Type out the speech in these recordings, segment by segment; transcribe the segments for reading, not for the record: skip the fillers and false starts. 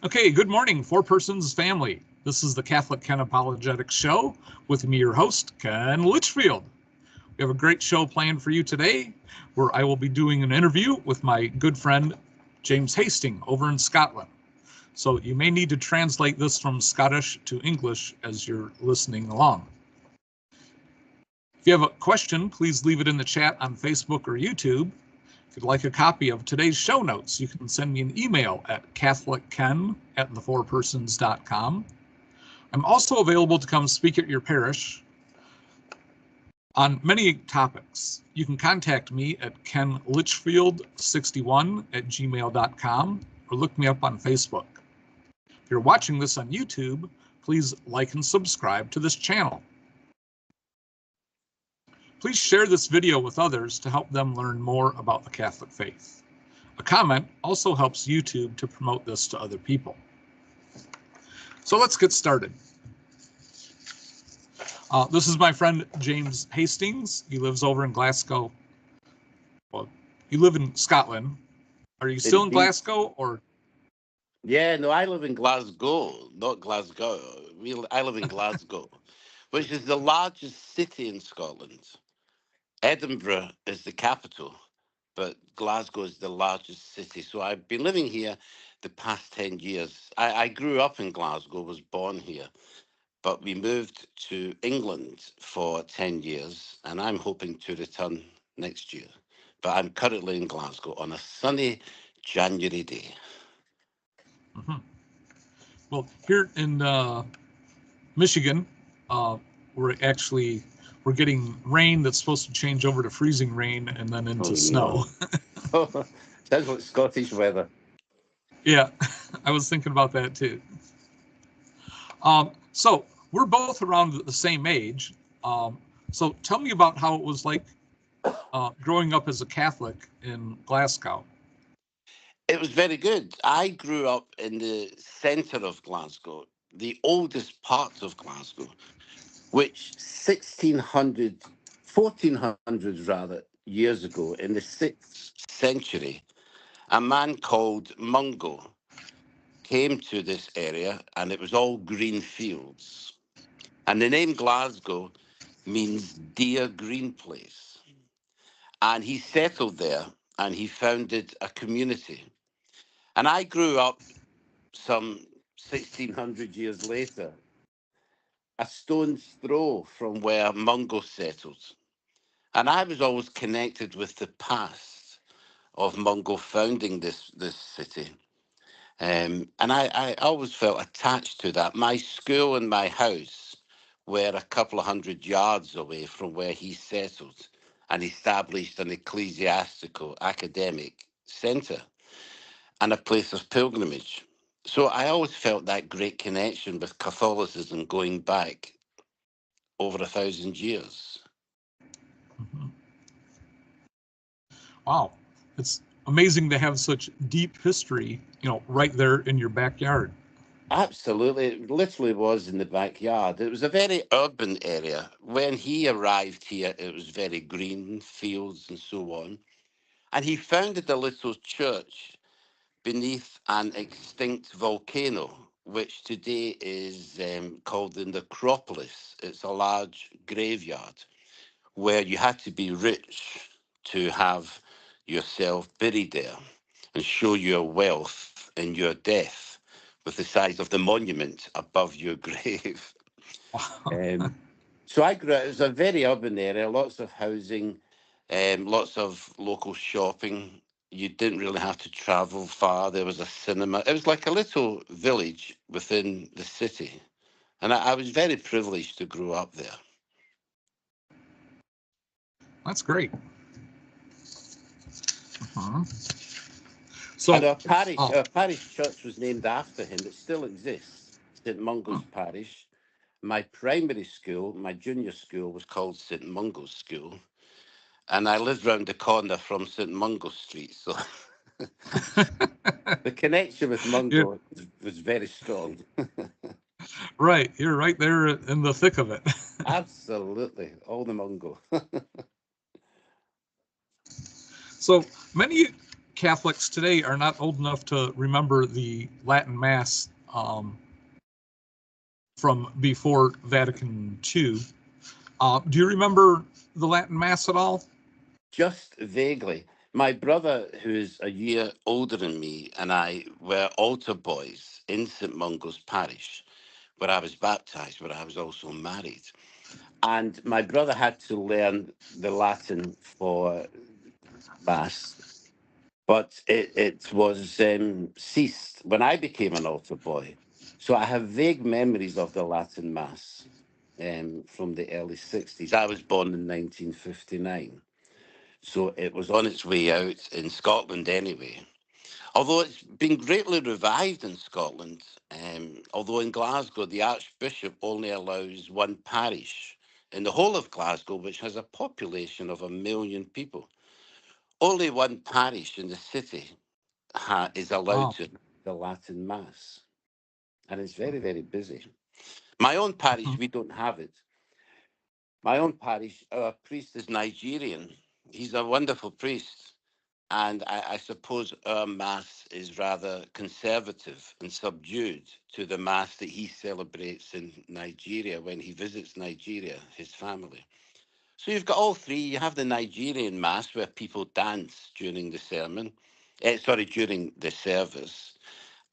Okay, good morning, Four Persons family. This is the Catholic Ken Apologetics show with me, your host, Ken Litchfield. We have a great show planned for you today where I will be doing an interview with my good friend, James Hasting, over in Scotland. So you may need to translate this from Scottish to English as you're listening along. If you have a question, please leave it in the chat on Facebook or YouTube. If you'd like a copy of today's show notes, you can send me an email at catholicken@thefourpersons.com. I'm also available to come speak at your parish on many topics. You can contact me at kenlitchfield61@gmail.com or look me up on Facebook. If you're watching this on YouTube, please like and subscribe to this channel. Please share this video with others to help them learn more about the Catholic faith. A comment also helps YouTube to promote this to other people. So let's get started. This is my friend James Hastings. He lives over in Glasgow. Well, you live in Scotland. Are you still in Glasgow or? Yeah, no, I live in Glasgow, not Glasgow. I live in Glasgow, which is the largest city in Scotland. Edinburgh is the capital, but Glasgow is the largest city. So I've been living here the past 10 years. I grew up in Glasgow, was born here, but we moved to England for 10 years, and I'm hoping to return next year. But I'm currently in Glasgow on a sunny January day. Mm-hmm. Well, here in Michigan, we're getting rain that's supposed to change over to freezing rain and then into snow. No. Sounds like Scottish weather. Yeah, I was thinking about that too. So we're both around the same age. So tell me about how it was like growing up as a Catholic in Glasgow. It was very good. I grew up in the centre of Glasgow, the oldest part of Glasgow, which 1400 rather, years ago, in the 6th century, a man called Mungo came to this area, and it was all green fields. And the name Glasgow means dear green place. And he settled there, and he founded a community. And I grew up some 1600 years later, a stone's throw from where Mungo settled. And I was always connected with the past of Mungo founding this city. And I always felt attached to that. My school and my house were a couple of 100 yards away from where he settled and established an ecclesiastical academic centre and a place of pilgrimage. So I always felt that great connection with Catholicism going back over 1,000 years. Mm-hmm. Wow, it's amazing to have such deep history, right there in your backyard. Absolutely. It literally was in the backyard. It was a very urban area. When he arrived here, it was very green, fields and so on. And he founded a little church beneath an extinct volcano, which today is called the Necropolis. It's a large graveyard where you had to be rich to have yourself buried there and show your wealth and your death with the size of the monument above your grave. So I grew up, it was a very urban area, lots of housing, lots of local shopping. You didn't really have to travel far. There was a cinema. It was like a little village within the city. And I was very privileged to grow up there. That's great. Uh-huh. So and our parish church was named after him. It still exists, St. Mungo's Parish. My primary school, my junior school, was called St. Mungo's School. And I lived round the corner from St. Mungo Street. So the connection with Mungo was very strong. Right. You're right there in the thick of it. Absolutely. All the Mungo. So many Catholics today are not old enough to remember the Latin Mass from before Vatican II. Do you remember the Latin Mass at all? Just vaguely. My brother, who's a year older than me, and I were altar boys in St Mungo's parish, where I was baptized, where I was also married. And my brother had to learn the Latin for Mass, but it was ceased when I became an altar boy. So I have vague memories of the Latin Mass from the early 60s. I was born in 1959. So it was on its way out in Scotland anyway. Although it's been greatly revived in Scotland, although in Glasgow, the Archbishop only allows one parish in the whole of Glasgow, which has a population of 1 million people. Only one parish in the city is allowed Wow. to the Latin Mass. And it's very, very busy. My own parish, we don't have it. My own parish, our priest is Nigerian. He's a wonderful priest. And I suppose our Mass is rather conservative and subdued to the Mass that he celebrates in Nigeria when he visits Nigeria, his family. So you've got all three. You have the Nigerian Mass where people dance during the during the service.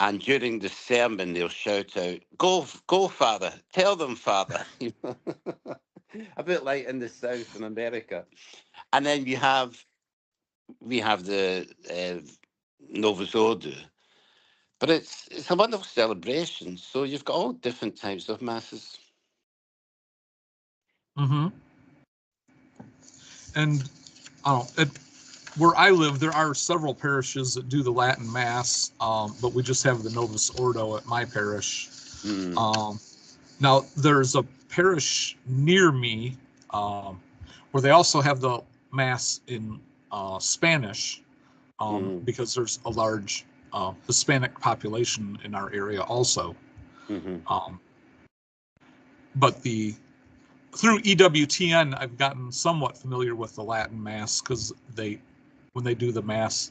And during the sermon, they'll shout out, go, Father, tell them, Father. A bit like in the South in America. And then we have the Novus Ordo. But it's a wonderful celebration. So you've got all different types of masses. Mm-hmm. And where I live, there are several parishes that do the Latin Mass, but we just have the Novus Ordo at my parish. Now, there's a parish near me where they also have the Mass in Spanish because there's a large Hispanic population in our area also. But through EWTN, I've gotten somewhat familiar with the Latin Mass because when they do the Mass,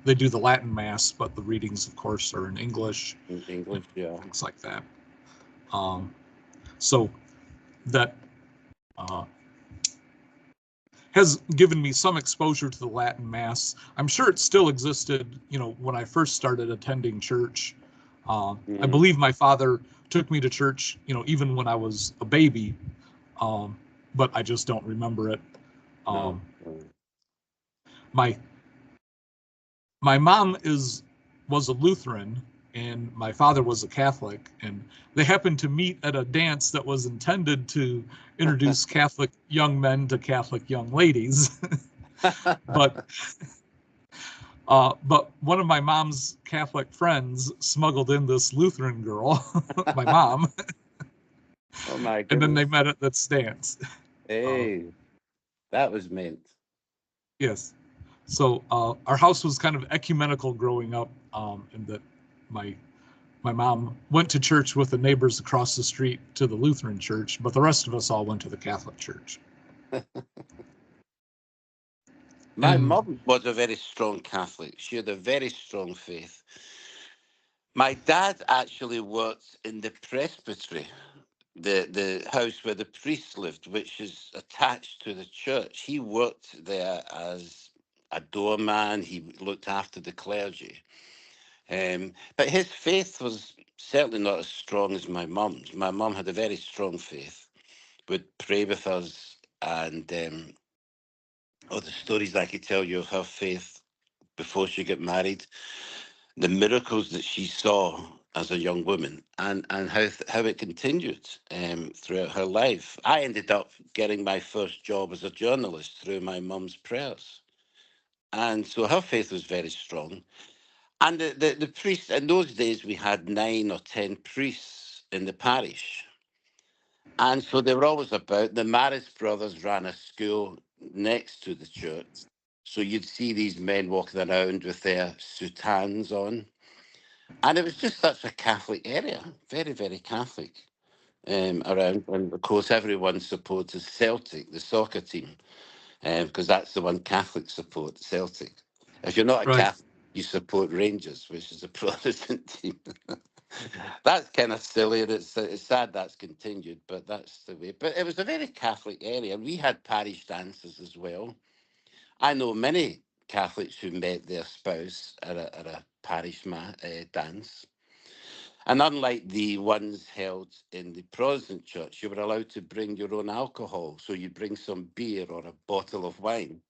they do the Latin Mass, but the readings, of course, are in English. In English, yeah. Things like that. So that has given me some exposure to the Latin Mass. I'm sure it still existed, when I first started attending church. I believe my father took me to church, even when I was a baby, but I just don't remember it. My mom was a Lutheran and my father was a Catholic, and they happened to meet at a dance that was intended to introduce Catholic young men to Catholic young ladies. But one of my mom's Catholic friends smuggled in this Lutheran girl, my mom. Oh my goodness. And then they met at that dance. Hey, that was meant. Yes. So our house was kind of ecumenical growing up, in that my mom went to church with the neighbors across the street to the Lutheran church, but the rest of us all went to the Catholic church. My mom was a very strong Catholic. She had a very strong faith. My dad actually worked in the presbytery, the house where the priests lived, which is attached to the church. He worked there as a doorman. He looked after the clergy. But his faith was certainly not as strong as my mum's. My mum had a very strong faith, would pray with us, and all the stories I could tell you of her faith before she got married, the miracles that she saw as a young woman, and how it continued throughout her life. I ended up getting my first job as a journalist through my mum's prayers. And so her faith was very strong. And the priests, in those days, we had 9 or 10 priests in the parish. And so they were always about. The Maris brothers ran a school next to the church. So you'd see these men walking around with their soutanes on. And it was just such a Catholic area, very, very Catholic around. And of course, everyone supported Celtic, the soccer team, because that's the one Catholics support, Celtic. If you're not a Right. Catholic, you support Rangers, which is a Protestant team. That's kind of silly, and it's sad that's continued, but that's the way. But it was a very Catholic area. We had parish dances as well. I know many Catholics who met their spouse at a parish dance. And unlike the ones held in the Protestant church, you were allowed to bring your own alcohol. So you bring some beer or a bottle of wine.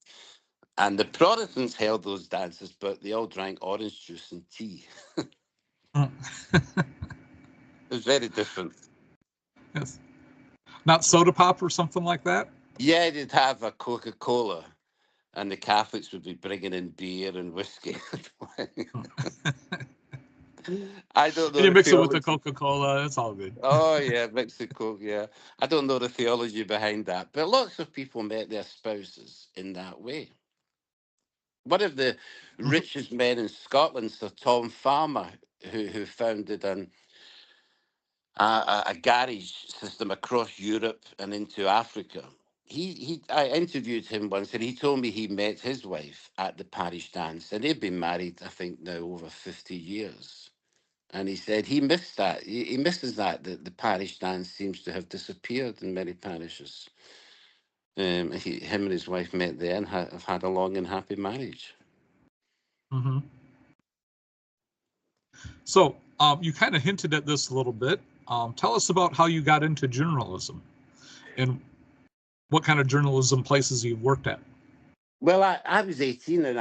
And the Protestants held those dances, but they all drank orange juice and tea. Mm. It was very different. Yes. Not soda pop or something like that? Yeah, they'd have a Coca-Cola, and the Catholics would be bringing in beer and whiskey. I don't And know you the mix it with the theology. Coca-Cola, it's all good. Oh yeah, Mexico. Yeah, I don't know the theology behind that, but lots of people met their spouses in that way. One of the Mhm. richest men in Scotland, Sir Tom Farmer, who founded a garage system across Europe and into Africa. I interviewed him once, and he told me he met his wife at the parish dance, and they've been married, I think, now over 50 years. And he said he missed that. He misses that. The parish dance seems to have disappeared in many parishes. Him and his wife met there and have had a long and happy marriage. Hmm. So you kind of hinted at this a little bit. Tell us about how you got into journalism and what kind of journalism places you've worked at. Well, I was 18, and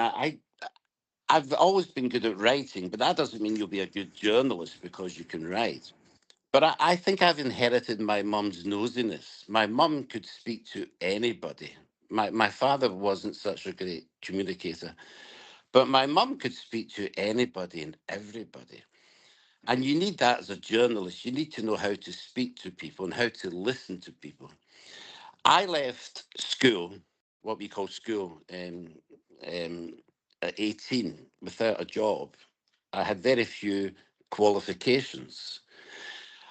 I've always been good at writing, but that doesn't mean you'll be a good journalist because you can write. But I think I've inherited my mum's nosiness. My mum could speak to anybody. My father wasn't such a great communicator, but my mum could speak to anybody and everybody. And you need that as a journalist. You need to know how to speak to people and how to listen to people. I left school, what we call school, um, at 18 without a job. I had very few qualifications.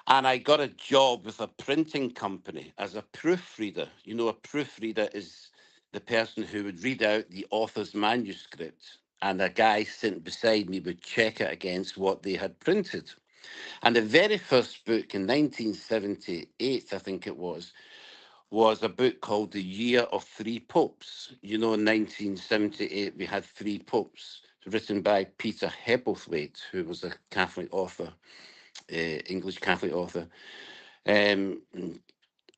And I got a job with a printing company as a proofreader. You know, a proofreader is the person who would read out the author's manuscript, and a guy sitting beside me would check it against what they had printed. And the very first book in 1978, I think it was a book called The Year of Three Popes. You know, in 1978, we had three popes, written by Peter Hebblethwaite, who was a Catholic author, English Catholic author. Um,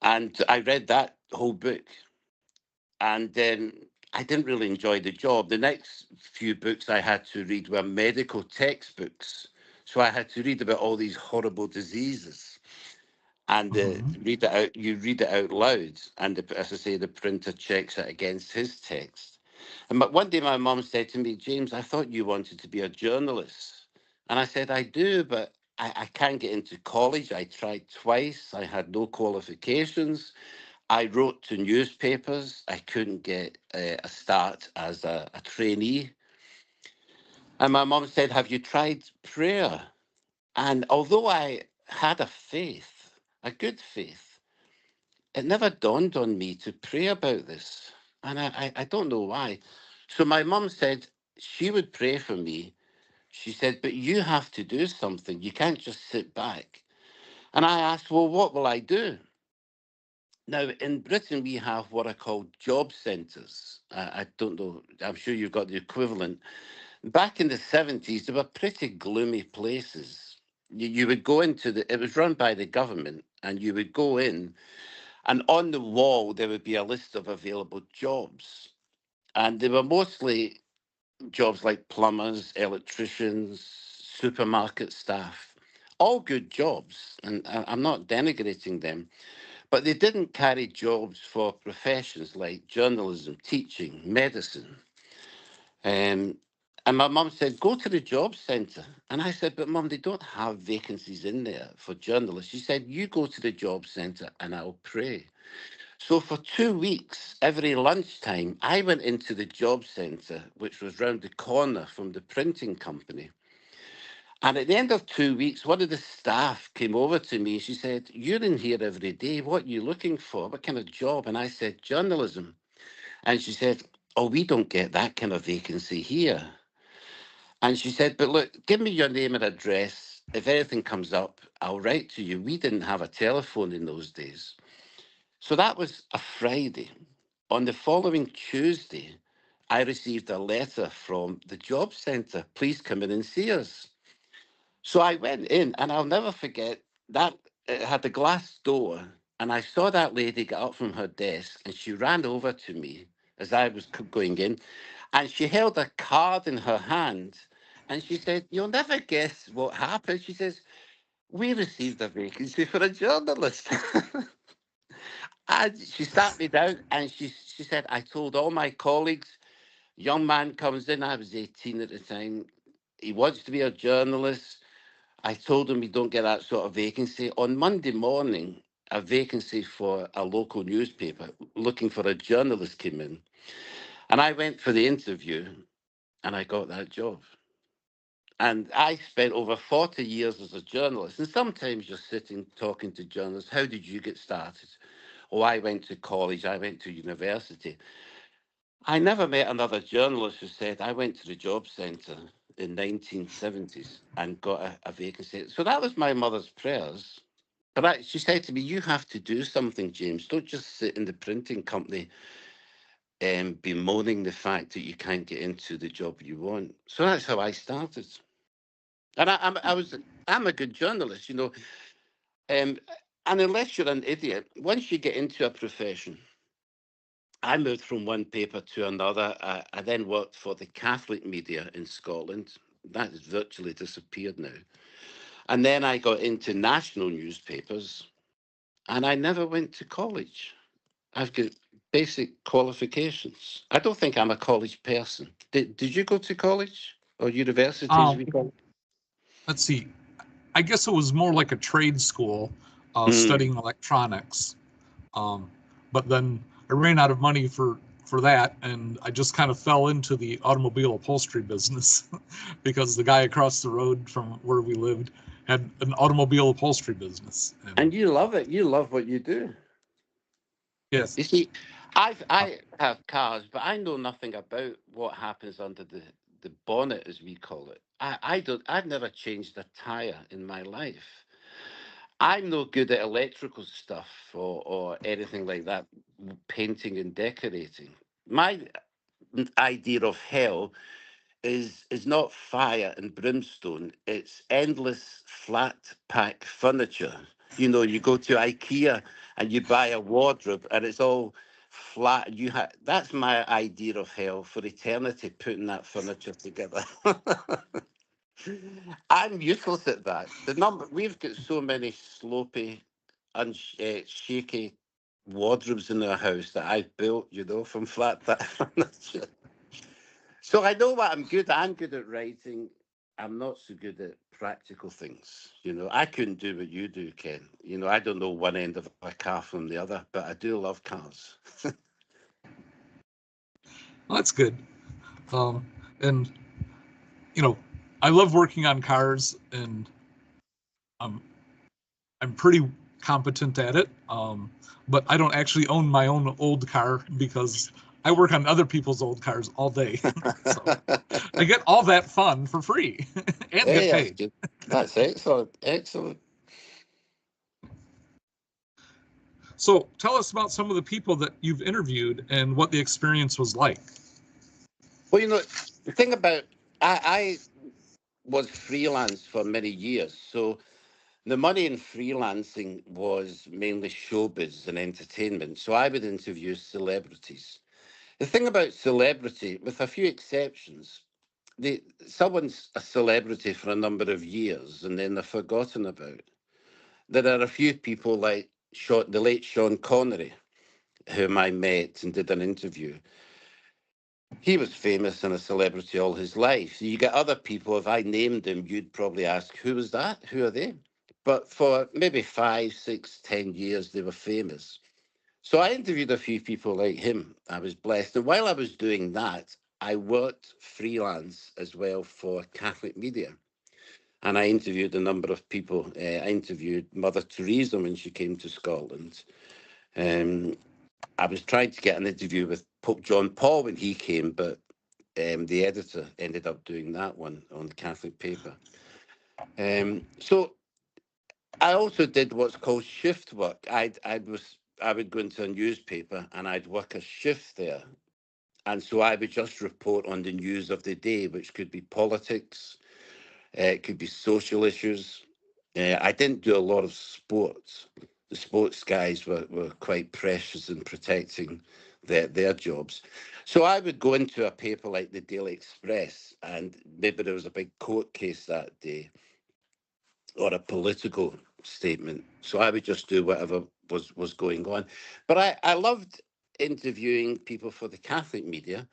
and I read that whole book, and I didn't really enjoy the job. The next few books I had to read were medical textbooks. So I had to read about all these horrible diseases and Hmm. read it out. You read it out loud, and as I say, the printer checks it against his text. And one day, my mum said to me, "James, I thought you wanted to be a journalist," and I said, "I do, but I can't get into college. I tried twice. I had no qualifications. I wrote to newspapers. I couldn't get a start as a trainee." And my mum said, "Have you tried prayer?" And although I had a faith, a good faith, it never dawned on me to pray about this. And I don't know why. So my mum said she would pray for me. She said, "But you have to do something. You can't just sit back." And I asked, "Well, what will I do?" Now, in Britain, we have what are called job centres. I don't know, I'm sure you've got the equivalent. Back in the 70s, they were pretty gloomy places. You would go it was run by the government, and you would go in, and on the wall, there would be a list of available jobs. And they were mostly jobs like plumbers, electricians, supermarket staff, all good jobs. And I'm not denigrating them, but they didn't carry jobs for professions like journalism, teaching, medicine. Um, and my mum said, "Go to the job centre." And I said, "But mum, they don't have vacancies in there for journalists." She said, "You go to the job centre and I'll pray." So for 2 weeks, every lunchtime, I went into the job centre, which was round the corner from the printing company. And at the end of 2 weeks, one of the staff came over to me. She said, "You're in here every day. What are you looking for? What kind of job?" And I said, "Journalism." And she said, "Oh, we don't get that kind of vacancy here." And she said, "But look, give me your name and address. If anything comes up, I'll write to you." We didn't have a telephone in those days. So that was a Friday. On the following Tuesday, I received a letter from the job centre. "Please come in and see us." So I went in, and I'll never forget that it had a glass door. And I saw that lady get up from her desk, and she ran over to me as I was going in, and she held a card in her hand. And she said, "You'll never guess what happened." She says, "We received a vacancy for a journalist." And she sat me down, and she said, "I told all my colleagues, young man comes in," I was 18 at the time, "he wants to be a journalist. I told him we don't get that sort of vacancy." On Monday morning, a vacancy for a local newspaper looking for a journalist came in. And I went for the interview, and I got that job. And I spent over 40 years as a journalist. And sometimes you're sitting talking to journalists, "How did you get started?" "Oh, I went to college, I went to university." I never met another journalist who said, "I went to the job centre in 1970s and got a vacancy." So that was my mother's prayers. But she said to me, "You have to do something, James. Don't just sit in the printing company and bemoaning the fact that you can't get into the job you want." So that's how I started. And I'm a good journalist, you know. Um, and unless you're an idiot, once you get into a profession, I moved from one paper to another. I then worked for the Catholic media in Scotland. That has virtually disappeared now. And then I got into national newspapers, and I never went to college. I've got basic qualifications. I don't think I'm a college person. Did you go to college or university, as Um, we call it? let's see. I guess it was more like a trade school, Mm. studying electronics. Um, but then I ran out of money for that, and I just kind of fell into the automobile upholstery business because the guy across the road from where we lived had an automobile upholstery business. And And you love it. You love what you do. yes, You see, uh, I have cars, but I know nothing about what happens under the bonnet, as we call it. I don't. I've never changed a tire in my life. I'm no good at electrical stuff or anything like that, painting and decorating. My idea of hell is not fire and brimstone. It's endless flat pack furniture. You know, you go to IKEA and you buy a wardrobe and it's all flat. That's my idea of hell for eternity, putting that furniture together. I'm useless at that. We've got so many slopey, shaky wardrobes in our house that I've built, you know, from flat pack furniture. So I know what I'm good at. I'm good at writing. I'm not so good at practical things. You know, I couldn't do what you do, Ken. You know, I don't know one end of a car from the other, but I do love cars. well, that's good. Um, and you know, I love working on cars, and I'm I'm pretty competent at it. But I don't actually own my own old car because I work on other people's old cars all day. So I get all that fun for free and get Hey, that's paid. good. That's excellent. Excellent. So tell us about some of the people that you've interviewed and what the experience was like. Well, you know, the thing about I was freelance for many years, so the money in freelancing was mainly showbiz and entertainment. So I would interview celebrities. The thing about celebrity, with a few exceptions, someone's a celebrity for a number of years and then they're forgotten about. There are a few people like the late Sean Connery, whom I met and did an interview. He was famous and a celebrity all his life. So you get other people, if I named them, you'd probably ask, who was that? Who are they? But for maybe 5, 6, 10 years, they were famous. So I interviewed a few people like him. I was blessed. And while I was doing that, I worked freelance as well for Catholic media. And I interviewed a number of people. I interviewed Mother Teresa when she came to Scotland. Um, I was trying to get an interview with Pope John Paul when he came, but the editor ended up doing that one on the Catholic paper. So I also did what's called shift work. I would go into a newspaper and I'd work a shift there. And so I would just report on the news of the day, which could be politics, it could be social issues. I didn't do a lot of sports. The sports guys were quite precious in protecting their jobs. So I would go into a paper like the Daily Express, and maybe there was a big court case that day or a political statement. So I would just do whatever was going on. But I loved interviewing people for the Catholic media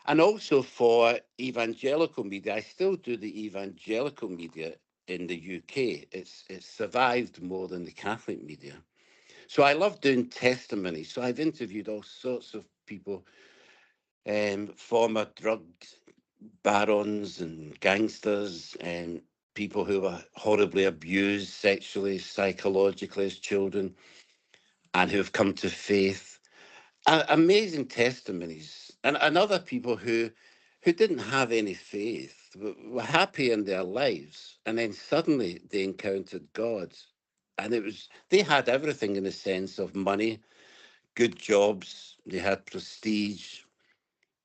and also for evangelical media. I still do the evangelical media in the UK. It's survived more than the Catholic media. So I love doing testimonies. So I've interviewed all sorts of people, former drug barons and gangsters, and people who were horribly abused sexually, psychologically as children, and who have come to faith. Amazing testimonies, and other people who didn't have any faith, were happy in their lives, and then suddenly they encountered God, and they had everything in the sense of money, good jobs, they had prestige,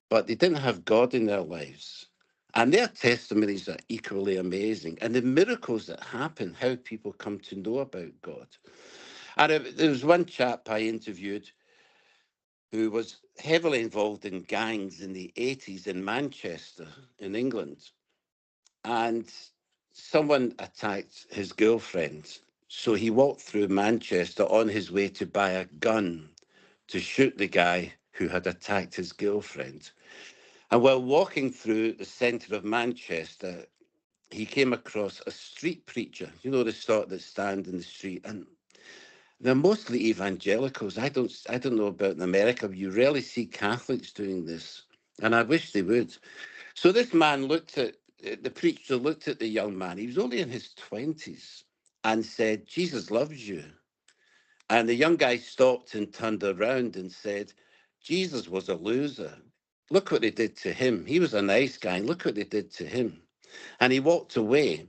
but they didn't have God in their lives. And their testimonies are equally amazing, and the miracles that happen, how people come to know about God. And there was one chap I interviewed who was heavily involved in gangs in the 80s in Manchester, in England. And someone attacked his girlfriend. So he walked through Manchester on his way to buy a gun to shoot the guy who had attacked his girlfriend. And while walking through the centre of Manchester, he came across a street preacher, the sort that stand in the street. And they're mostly evangelicals. I don't know about in America, but you rarely see Catholics doing this. And I wish they would. So this man the preacher looked at the young man. He was only in his 20s and said, Jesus loves you. And the young guy stopped and turned around and said, Jesus was a loser. Look what they did to him. He was a nice guy. Look what they did to him. And he walked away.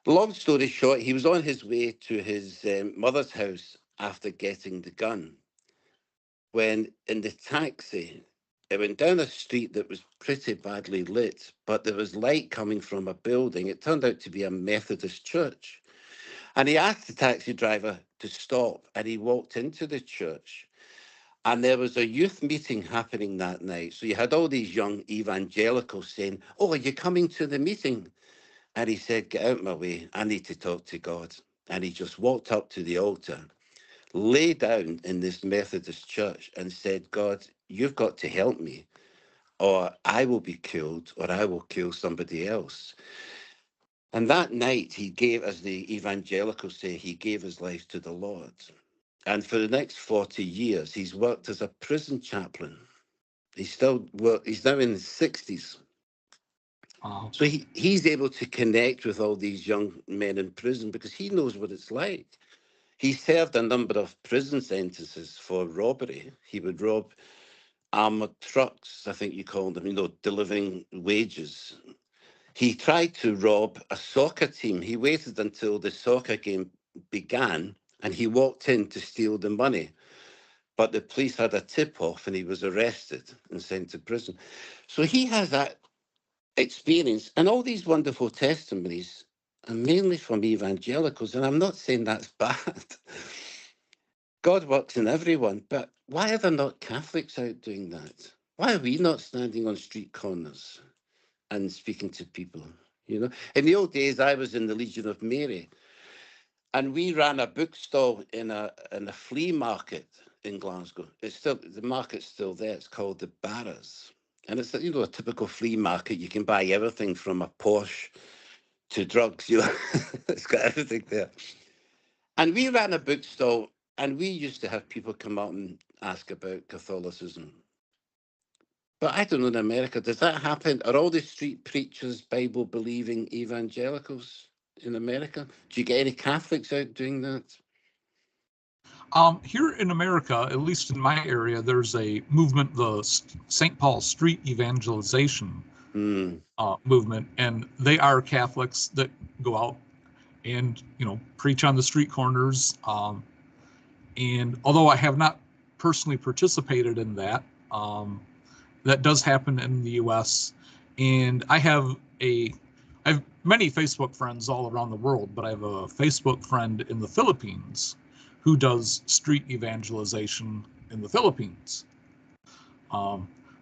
Long story short, he was on his way to his mother's house after getting the gun, when in the taxi, it went down a street that was pretty badly lit, but there was light coming from a building. It turned out to be a Methodist church. And he asked the taxi driver to stop, and he walked into the church. And there was a youth meeting happening that night. So you had all these young evangelicals saying, "Oh, are you coming to the meeting?" And he said, "Get out of my way. I need to talk to God." And he just walked up to the altar, lay down in this Methodist church and said, "God, you've got to help me, or I will be killed, or I will kill somebody else." And that night he gave, as the evangelicals say, he gave his life to the Lord. And for the next 40 years, he's worked as a prison chaplain. He's now in his 60s. Wow. So he's able to connect with all these young men in prison because he knows what it's like. He served a number of prison sentences for robbery. He would rob armored trucks, I think you call them, delivering wages. He tried to rob a soccer team. He waited until the soccer game began and he walked in to steal the money. But the police had a tip off and he was arrested and sent to prison. So he has that experience, and all these wonderful testimonies are mainly from evangelicals, and I'm not saying that's bad. God works in everyone, but why are there not Catholics out doing that? Why are we not standing on street corners and speaking to people? In the old days, I was in the Legion of Mary, and we ran a bookstall in a flea market in Glasgow. The market's still there. It's called the Barras. And it's a typical flea market. You can buy everything from a Porsche to drugs. It's got everything there. And we ran a bookstall, and we used to have people come up and ask about Catholicism. But I don't know in America, does that happen? Are all the street preachers Bible believing evangelicals in America? Do you get any Catholics out doing that? Here in America, at least in my area, there's a movement, the St. Paul Street Evangelization Mm. movement, and they are Catholics that go out and preach on the street corners. And although I have not personally participated in that, that does happen in the U.S. And I have many Facebook friends all around the world, but I have a Facebook friend in the Philippines who does street evangelization in the Philippines.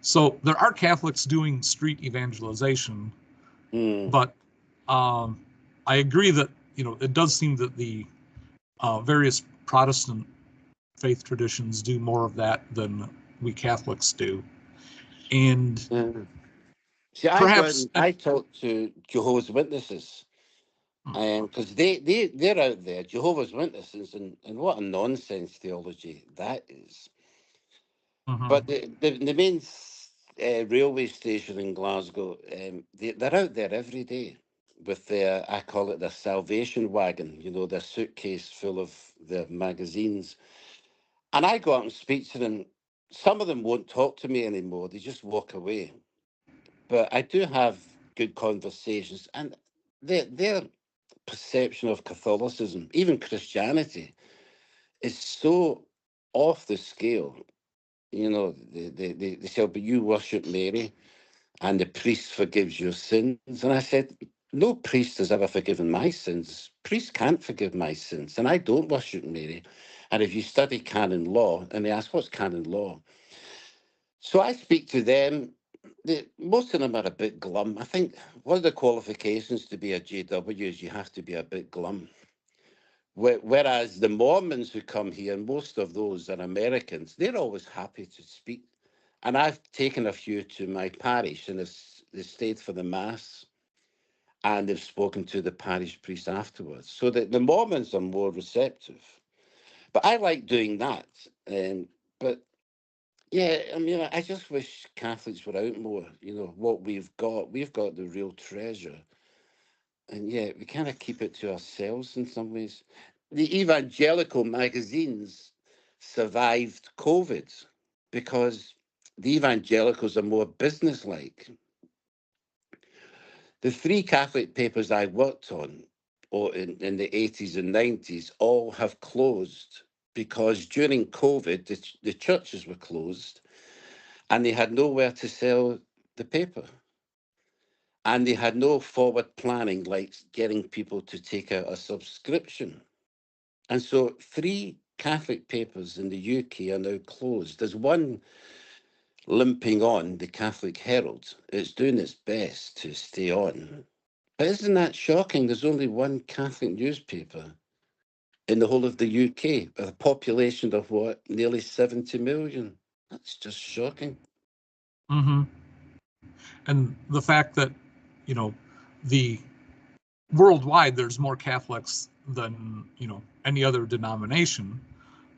So there are Catholics doing street evangelization, but I agree that it does seem that the various Protestant faith traditions do more of that than we Catholics do, and See, I go out perhaps. and I talk to Jehovah's Witnesses, because they're out there, Jehovah's Witnesses, and what a nonsense theology that is. But the main railway station in Glasgow, they're out there every day with their, I call it their salvation wagon, their suitcase full of their magazines. And I go out and speak to them. Some of them won't talk to me anymore. They just walk away. But I do have good conversations. And their perception of Catholicism, even Christianity, is so off the scale. They say, but you worship Mary and the priest forgives your sins. And I said, no priest has ever forgiven my sins. Priests can't forgive my sins. And I don't worship Mary. And if you study canon law, and they ask, what's canon law? So I speak to them. Most of them are a bit glum. I think one of the qualifications to be a JW is you have to be a bit glum. Whereas the Mormons who come here, most of those are Americans, they're always happy to speak. And I've taken a few to my parish, and they stayed for the Mass, and they've spoken to the parish priest afterwards. So the Mormons are more receptive. But I like doing that. But yeah, I mean, I just wish Catholics were out more. What we've got the real treasure. And yeah, we kind of keep it to ourselves in some ways. The evangelical magazines survived COVID because the evangelicals are more businesslike. The three Catholic papers I worked on, or in the 80s and 90s, all have closed because during COVID, the churches were closed and they had nowhere to sell the paper. And they had no forward planning like getting people to take out a subscription. And so 3 Catholic papers in the UK are now closed. There's one limping on, the Catholic Herald. It's doing its best to stay on. But isn't that shocking? There's only one Catholic newspaper in the whole of the UK, with a population of what? Nearly 70 million. That's just shocking. Mm-hmm. And the fact that, the worldwide, there's more Catholics than, any other denomination.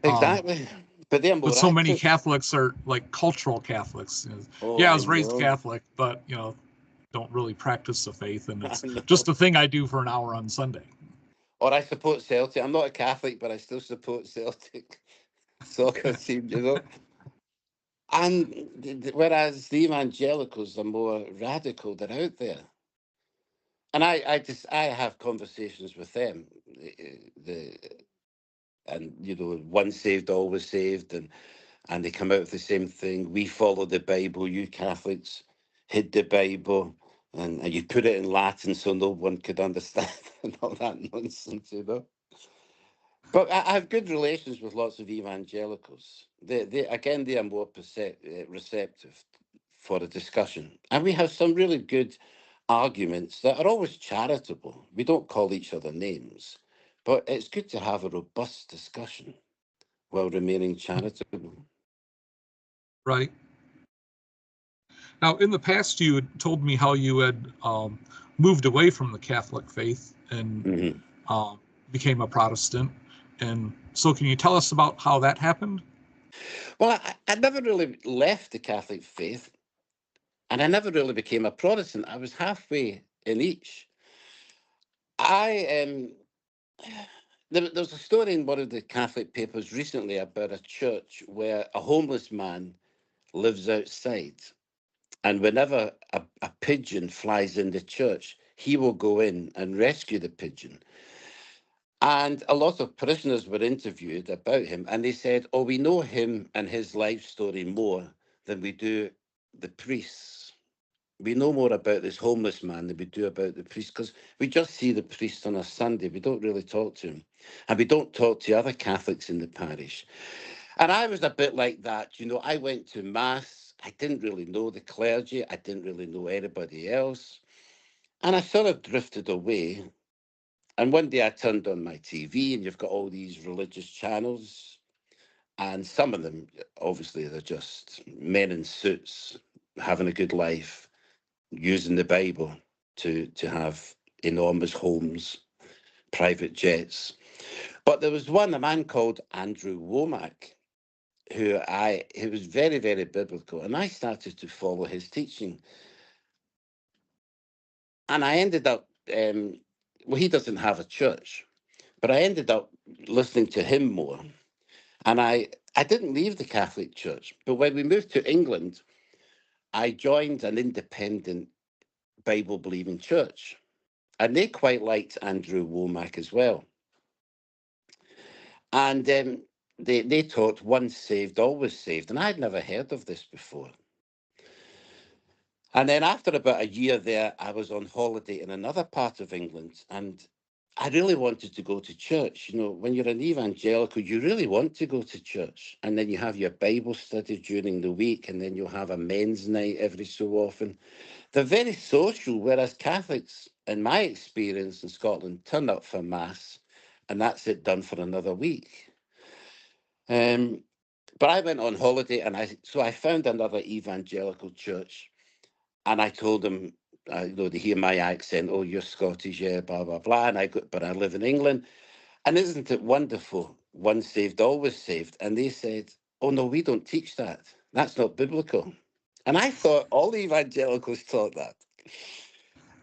Exactly. But they're But more so many active. Catholics are like cultural Catholics. Oh, Yeah, I I was raised know. Catholic, but, don't really practice the faith. And I it's know. just a thing I do for an hour on Sunday. Or I support Celtic. I'm not a Catholic, but I still support Celtic soccer team. And whereas the evangelicals are more radical, they're out there. And I have conversations with them. The and once saved, always saved, and they come out with the same thing. We follow the Bible. You Catholics hid the Bible, and you put it in Latin so no one could understand, and all that nonsense. But I have good relations with lots of evangelicals. They are more receptive for a discussion, and we have some really good arguments that are always charitable. We don't call each other names, but it's good to have a robust discussion while remaining charitable. Right. Now, in the past, you had told me how you had moved away from the Catholic faith and Mhm. became a Protestant. And so, can you tell us about how that happened? Well, I never really left the Catholic faith, and I never really became a Protestant. I was halfway in each. I There's a story in one of the Catholic papers recently about a church where a homeless man lives outside. And whenever a pigeon flies in the church, he will go in and rescue the pigeon. And a lot of parishioners were interviewed about him, and they said, "Oh, we know him and his life story more than we do the priests. We know more about this homeless man than we do about the priest, because we just see the priest on a Sunday. We don't really talk to him. And we don't talk to other Catholics in the parish." And I was a bit like that. You know, I went to Mass. I didn't really know the clergy. I didn't really know anybody else. And I sort of drifted away. And one day I turned on my TV, and you've got all these religious channels. And some of them, obviously, they're just men in suits having a good life, using the Bible to have enormous homes, private jets. But there was one, a man called Andrew Womack, who was very, very biblical. And I started to follow his teaching. And I ended up, well, he doesn't have a church, but I ended up listening to him more. And I didn't leave the Catholic Church. But when we moved to England, I joined an independent Bible believing church. And they quite liked Andrew Womack as well. And they taught once saved, always saved. And I'd never heard of this before. And then after about a year there, I was on holiday in another part of England, and I really wanted to go to church. You know, when you're an evangelical, you really want to go to church. And then you have your Bible study during the week, and then you'll have a men's night every so often. They're very social, whereas Catholics, in my experience in Scotland, turn up for Mass, and that's it, done for another week. Um, but I went on holiday, and I found another evangelical church. And I told them, they hear my accent. "Oh, you're Scottish, yeah, blah blah blah." And but I live in England, and isn't it wonderful? Once saved, always saved. And they said, "Oh no, we don't teach that. That's not biblical." And I thought all the evangelicals taught that.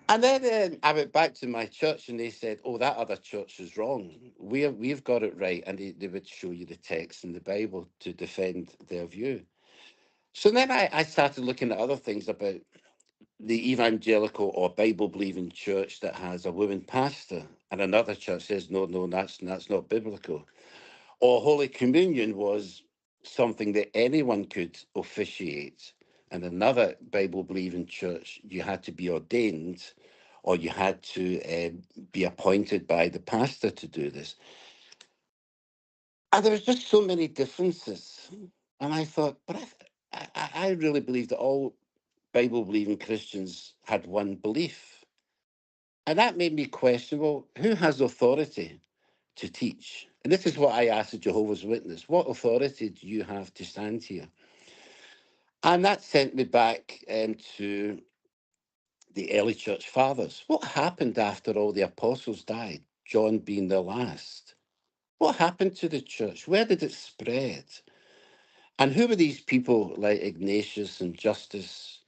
And then I went back to my church, and they said, "Oh, that other church is wrong. We've got it right." And they would show you the text in the Bible to defend their view. So then I started looking at other things about the evangelical or Bible believing church that has a woman pastor, and another church says, "No, no, that's not biblical." Or Holy Communion was something that anyone could officiate, and another Bible believing church, you had to be ordained, or you had to be appointed by the pastor to do this. And there was just so many differences, and I thought, but I really believe that all Bible believing Christians had one belief. And that made me question, well, who has authority to teach? And this is what I asked a Jehovah's Witness: what authority do you have to stand here? And that sent me back to the early church fathers. What happened after all the apostles died, John being the last? What happened to the church? Where did it spread? And who were these people like Ignatius and Justus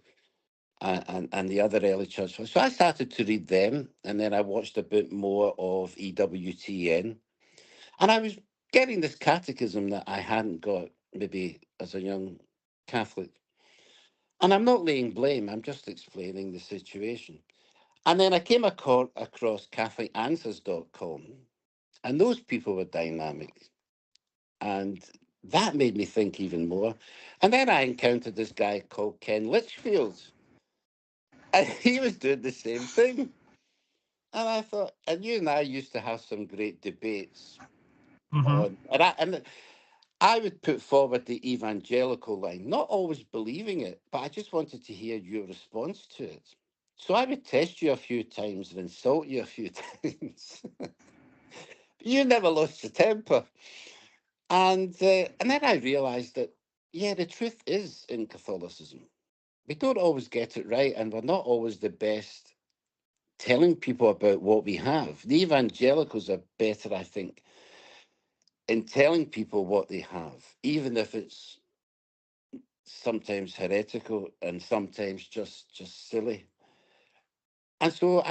and the other early church fathers? So I started to read them, and then I watched a bit more of EWTN. And I was getting this catechism that I hadn't got maybe as a young Catholic. And I'm not laying blame, I'm just explaining the situation. And then I came across CatholicAnswers.com, and those people were dynamic. And that made me think even more. And then I encountered this guy called Ken Litchfield, and he was doing the same thing. And I thought, and you and I used to have some great debates Mm-hmm. on, and I would put forward the evangelical line, not always believing it, but I just wanted to hear your response to it. So I would test you a few times and insult you a few times. You never lost your temper. And then I realized that, yeah, the truth is in Catholicism. We don't always get it right, and we're not always the best telling people about what we have. The evangelicals are better, I think, in telling people what they have, even if it's sometimes heretical and sometimes just silly. And so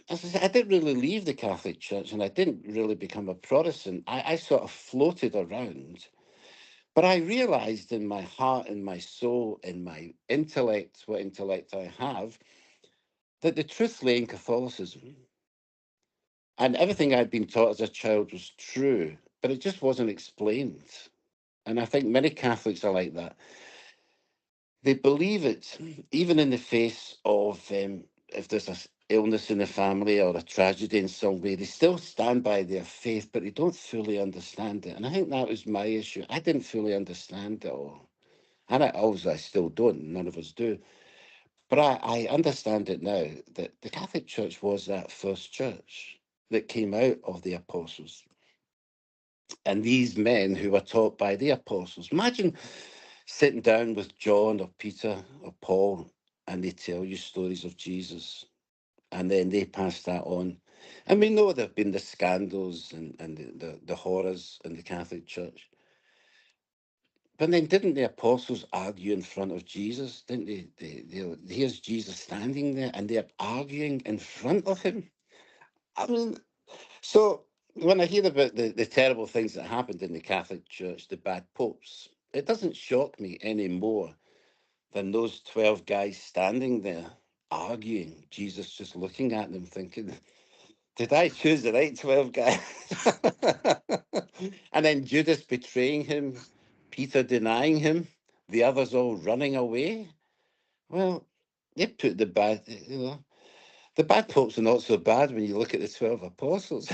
as I said, I didn't really leave the Catholic Church, and I didn't really become a Protestant. I sort of floated around, but I realized in my heart, in my soul, in my intellect, what intellect I have, that the truth lay in Catholicism. And everything I'd been taught as a child was true, but it just wasn't explained. And I think many Catholics are like that. They believe it, even in the face of if there's a illness in the family or a tragedy in some way, they still stand by their faith, but they don't fully understand it. And I think that was my issue. I didn't fully understand it all. And I still don't. None of us do. But I understand it now that the Catholic Church was that first church that came out of the apostles. And these men who were taught by the apostles. Imagine sitting down with John or Peter or Paul, and they tell you stories of Jesus, and then they pass that on. And we know there have been the scandals and the horrors in the Catholic Church. But then didn't the apostles argue in front of Jesus? Didn't here's Jesus standing there and they're arguing in front of him. I mean, so when I hear about the terrible things that happened in the Catholic Church, the bad popes, it doesn't shock me anymore than those 12 guys standing there arguing, Jesus just looking at them thinking, did I choose the right 12 guys? And then Judas betraying him, Peter denying him, the others all running away. Well, they put the bad popes are not so bad when you look at the 12 apostles.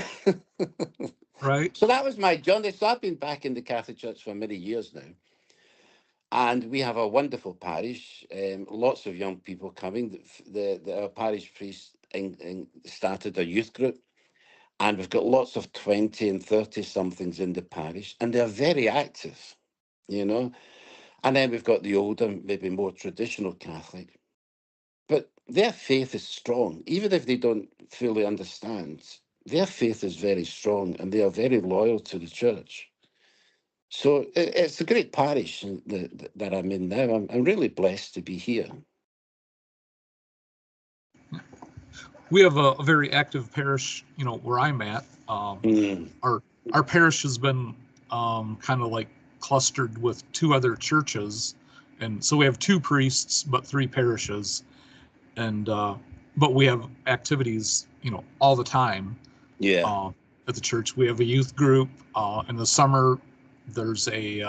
Right. So that was my journey. So I've been back in the Catholic Church for many years now. And we have a wonderful parish, lots of young people coming. Our parish priest started a youth group, and we've got lots of 20 and 30 somethings in the parish, and they're very active, you know. And then we've got the older, maybe more traditional Catholic, but their faith is strong, even if they don't fully understand. Their faith is very strong, and they are very loyal to the church. So it's a great parish that I'm in now. I'm really blessed to be here. We have a very active parish, where I'm at. Mm, Our parish has been kind of like clustered with two other churches, and so we have two priests but three parishes, and but we have activities, all the time yeah. uh, at the church. We have a youth group. In the summer, there's a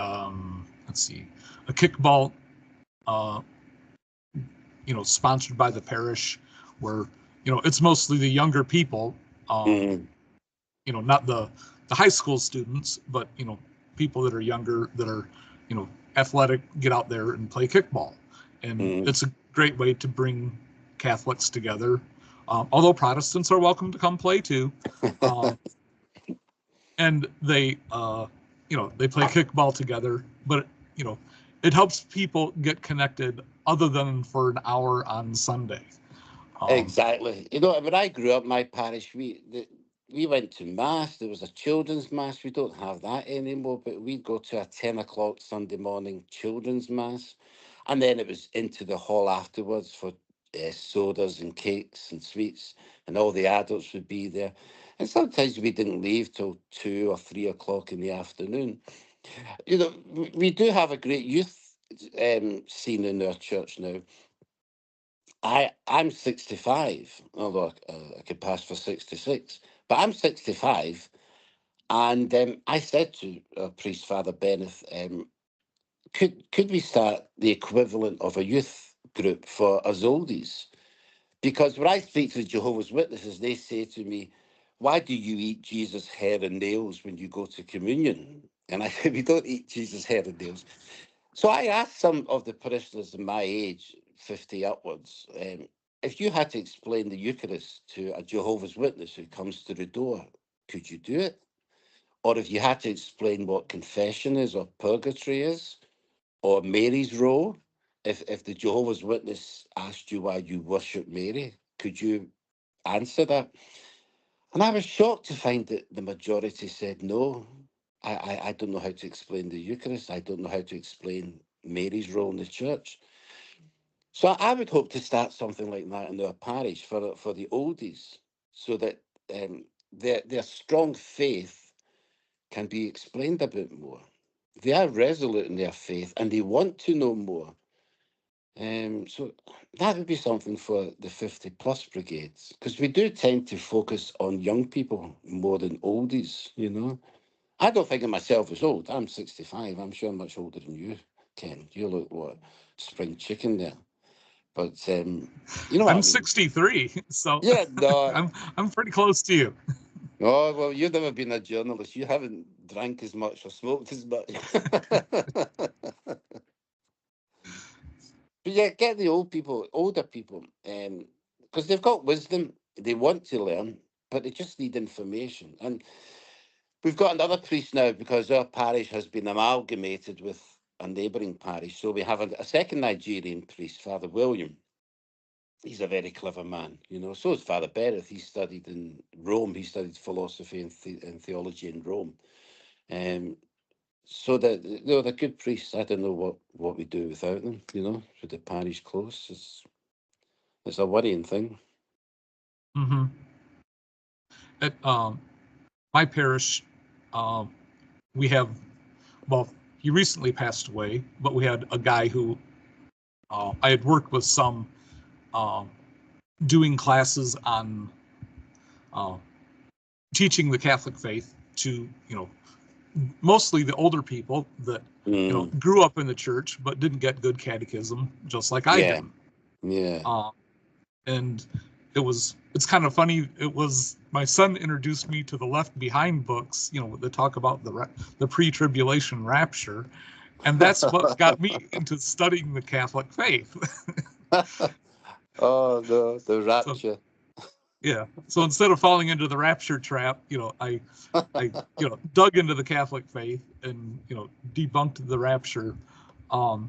let's see, a kickball, uh, sponsored by the parish, where it's mostly the younger people, Mm, not the high school students, but people that are younger that are athletic, get out there and play kickball, and mm. it's a great way to bring Catholics together. Although Protestants are welcome to come play too, um, and they play kickball together, but you know it helps people get connected other than for an hour on Sunday. Um, Exactly. You know, when I grew up, my parish, we went to mass. There was a children's mass. We don't have that anymore, but we'd go to a 10 o'clock Sunday morning children's mass, and then it was into the hall afterwards for sodas and cakes and sweets, and all the adults would be there. And sometimes we didn't leave till 2 or 3 o'clock in the afternoon. You know, we do have a great youth scene in our church now. I'm 65, although I could pass for 66, but I'm 65, and I said to priest Father Bennett, could we start the equivalent of a youth group for us oldies? Because when I speak to Jehovah's Witnesses, they say to me, "Why do you eat Jesus' hair and nails when you go to communion?" And I said, "We don't eat Jesus' hair and nails." So I asked some of the parishioners in my age, 50 upwards, if you had to explain the Eucharist to a Jehovah's Witness who comes to the door, could you do it? Or if you had to explain what confession is or purgatory is, or Mary's role, if the Jehovah's Witness asked you why you worship Mary, could you answer that? And I was shocked to find that the majority said no. I don't know how to explain the Eucharist. I don't know how to explain Mary's role in the church. So I would hope to start something like that in our parish for the oldies, so that their strong faith can be explained a bit more. They are resolute in their faith and they want to know more. So that would be something for the 50 plus brigades, because we do tend to focus on young people more than oldies, you know. I don't think of myself as old. I'm 65. I'm sure I'm much older than you, Ken. You look, what, spring chicken there. But you know what I I'm mean. 63, so Yeah, no. I'm pretty close to you. Oh, well, you've never been a journalist. You haven't drank as much or smoked as much. But yeah, get the older people, because they've got wisdom, they want to learn, but they just need information. And we've got another priest now because our parish has been amalgamated with a neighbouring parish. So we have a second Nigerian priest, Father William. He's a very clever man, you know. So is Father Bereth. He studied in Rome. He studied philosophy and theology in Rome. Um, so that they're good priests. I don't know what we do without them, you know, with the parish close. It's a worrying thing. Mm-hmm. At my parish, um, we have, well, he recently passed away, but we had a guy who I had worked with some um, doing classes on uh, teaching the Catholic faith to, mostly the older people that, Mm, grew up in the church but didn't get good catechism, just like I yeah, didn't. yeah. Uh, and it's kind of funny. It was my son introduced me to the Left Behind books, that talk about the pre-tribulation rapture, and that's what got me into studying the Catholic faith. Oh, the So rapture. yeah, so instead of falling into the rapture trap, I dug into the Catholic faith and debunked the rapture, um,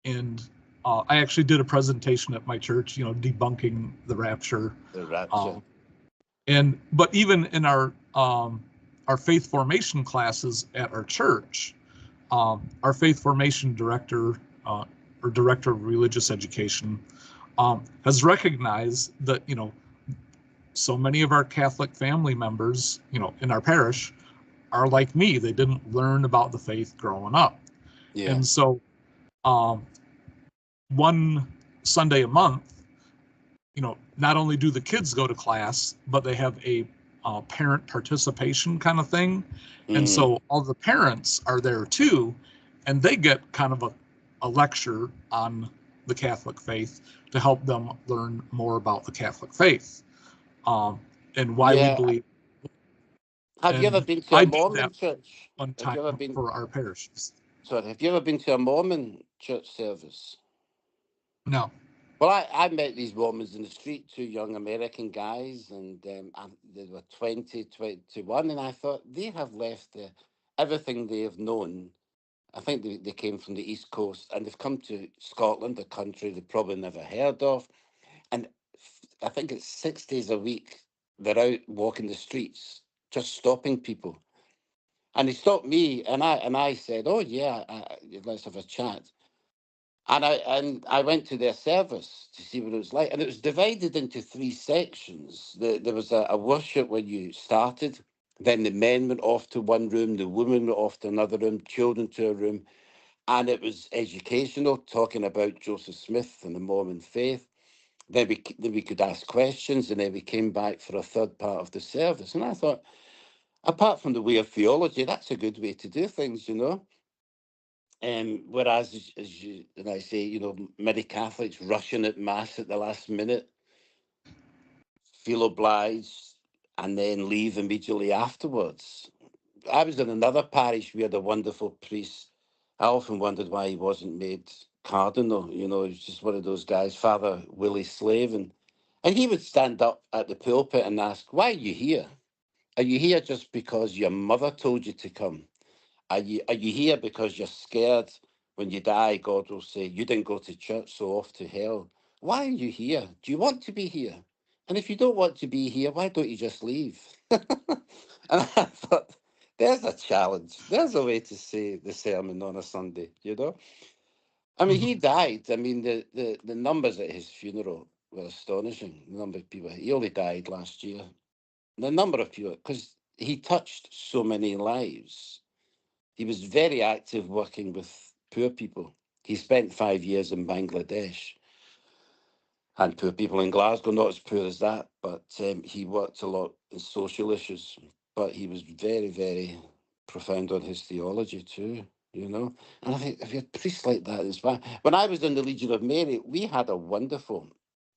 and I actually did a presentation at my church, debunking the rapture. The rapture. Um, but even in our faith formation classes at our church, our faith formation director, or director of religious education, has recognized that so many of our Catholic family members, in our parish, are like me. They didn't learn about the faith growing up, Yeah, and so um, one Sunday a month, not only do the kids go to class, but they have a parent participation kind of thing. And mm, so all the parents are there too, and they get kind of a lecture on the Catholic faith to help them learn more about the Catholic faith, um, and why we yeah. believe. Have you ever And been to a I did that Mormon church? one Have time you ever been? for our parishes. Sorry, have you ever been to a Mormon church service? No. Well, I met these Mormons in the street, two young American guys, and they were 20, 21, and I thought they have left everything they have known. I think they came from the East Coast and they've come to Scotland, a country they probably never heard of. And I think it's 6 days a week they're out walking the streets, just stopping people. And he stopped me, and I said, "Oh yeah, let's have a chat." And I went to their service to see what it was like, and it was divided into three sections. There was a worship when you started. Then the men went off to one room, the women went off to another room, children to a room, and it was educational, talking about Joseph Smith and the Mormon faith. Then we could ask questions, and then we came back for a third part of the service. And I thought, apart from the way of theology, that's a good way to do things, you know. Whereas, as you and I say, many Catholics rushing at mass at the last minute, feel obliged, and then leave immediately afterwards. I was in another parish. We had a wonderful priest. I often wondered why he wasn't made cardinal. He was just one of those guys, Father Willie Slavin. And he would stand up at the pulpit and ask, "Why are you here? Are you here just because your mother told you to come? Are you here because you're scared when you die, God will say, you didn't go to church, so off to hell? Why are you here? Do you want to be here? And if you don't want to be here, why don't you just leave?" And I thought, there's a challenge. There's a way to say the sermon on a Sunday, you know? I mean, he Mhm. died. I mean, the numbers at his funeral were astonishing. The number of people. He only died last year. the number of people, because he touched so many lives. He was very active working with poor people. He spent 5 years in Bangladesh and poor people in Glasgow, not as poor as that, but he worked a lot in social issues. But he was very, very profound on his theology too, you know. And I think if you had priests like that as well. When I was in the Legion of Mary, we had a wonderful,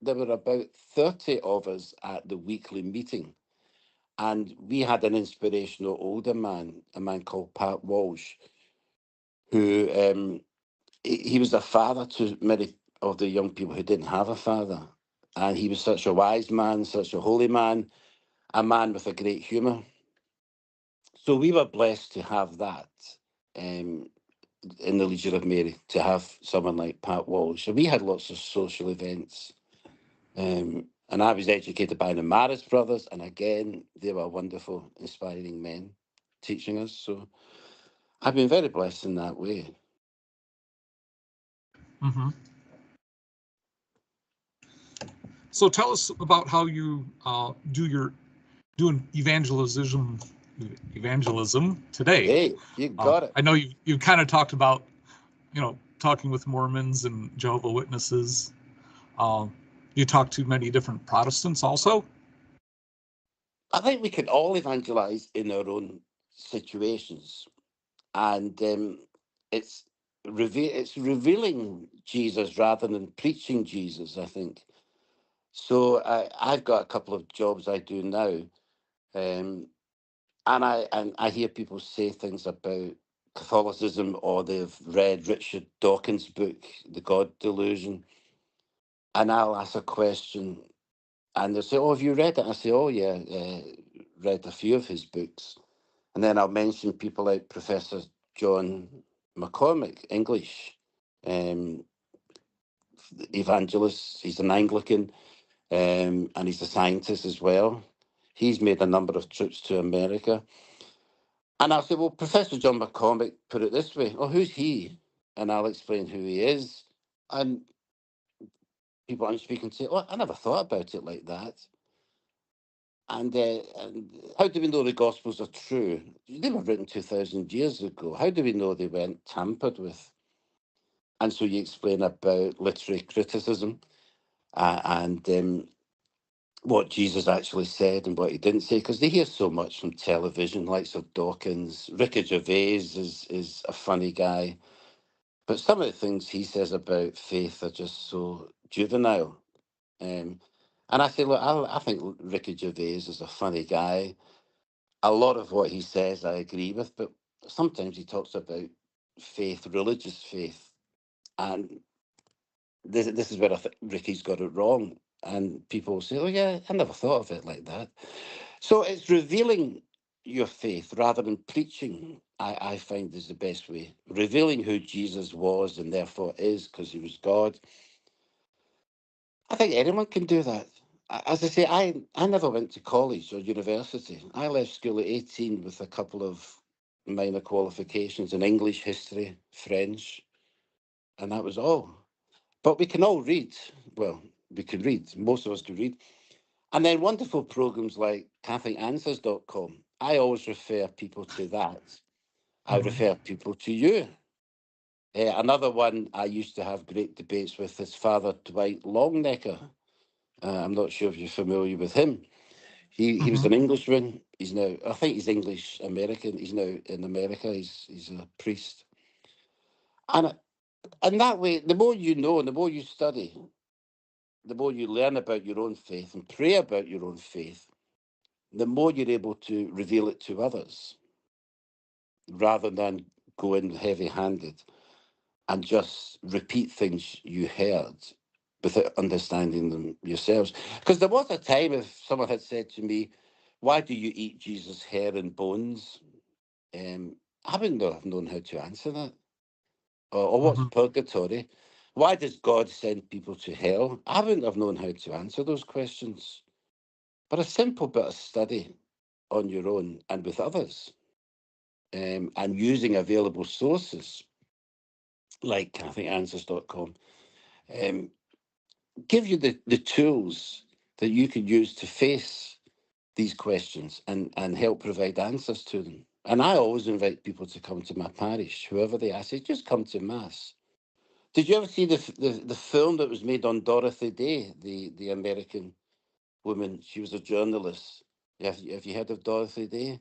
there were about 30 of us at the weekly meeting. And we had an inspirational older man, a man called Pat Walsh, who he was a father to many of the young people who didn't have a father. And he was such a wise man, such a holy man, a man with a great humour. So we were blessed to have that in the Legion of Mary, to have someone like Pat Walsh. So we had lots of social events. And I was educated by the Maris brothers. And again, they were wonderful, inspiring men teaching us. So I've been very blessed in that way. Mm-hmm. So tell us about how you doing evangelism today. Hey, you got it. I know you've kind of talked about, talking with Mormons and Jehovah's Witnesses. You talk to many different Protestants also. I think we can all evangelize in our own situations, and it's it's revealing Jesus rather than preaching Jesus, I think. So I've got a couple of jobs I do now, and I hear people say things about Catholicism, or they've read Richard Dawkins' book, The God Delusion, and I'll ask a question, and they'll say, "Oh, have you read it?" I say, "Oh yeah, read a few of his books." And then I'll mention people like Professor John McCormick, English evangelist. He's an Anglican, and he's a scientist as well. He's made a number of trips to America. And I'll say, well, Professor John McCormick put it this way. Oh, who's he? And I'll explain who he is. And people I'm speaking to say, oh, I never thought about it like that. And how do we know the Gospels are true? They were written 2,000 years ago. How do we know they weren't tampered with? And so you explain about literary criticism and what Jesus actually said and what he didn't say, because they hear so much from television, likes of Dawkins. Ricky Gervais is a funny guy, but some of the things he says about faith are just so juvenile. And I say, look, I think Ricky Gervais is a funny guy. A lot of what he says I agree with, but sometimes he talks about faith, religious faith, and this is where I think Ricky's got it wrong. And people say, oh, yeah, I never thought of it like that. So it's revealing your faith rather than preaching, I find is the best way. Revealing who Jesus was and therefore is, because he was God. I think anyone can do that. As I say, I never went to college or university. I left school at 18 with a couple of minor qualifications in English, history, French, and that was all. But we can all read. Well, we can read. Most of us can read. And then wonderful programs like CatholicAnswers.com. I always refer people to that. I Mm-hmm. refer people to you. Another one I used to have great debates with is Father Dwight Longnecker. I'm not sure if you're familiar with him. He was Mm-hmm. an Englishman. He's now, I think he's English American. He's now in America. He's a priest. And and that way, the more you know and the more you study, the more you learn about your own faith and pray about your own faith, the more you're able to reveal it to others rather than go in heavy handed and just repeat things you heard without understanding them yourselves. Because there was a time, if someone had said to me, why do you eat Jesus' hair and bones? I wouldn't have known how to answer that. Or what's Mm-hmm. purgatory? Why does God send people to hell? I wouldn't have known how to answer those questions. But a simple bit of study on your own and with others, and using available sources like CatholicAnswers.com, give you the tools that you can use to face these questions and help provide answers to them. And I always invite people to come to my parish, whoever they are. I say, just come to Mass. Did you ever see the film that was made on Dorothy Day, the American woman? She was a journalist. Have you heard of Dorothy Day?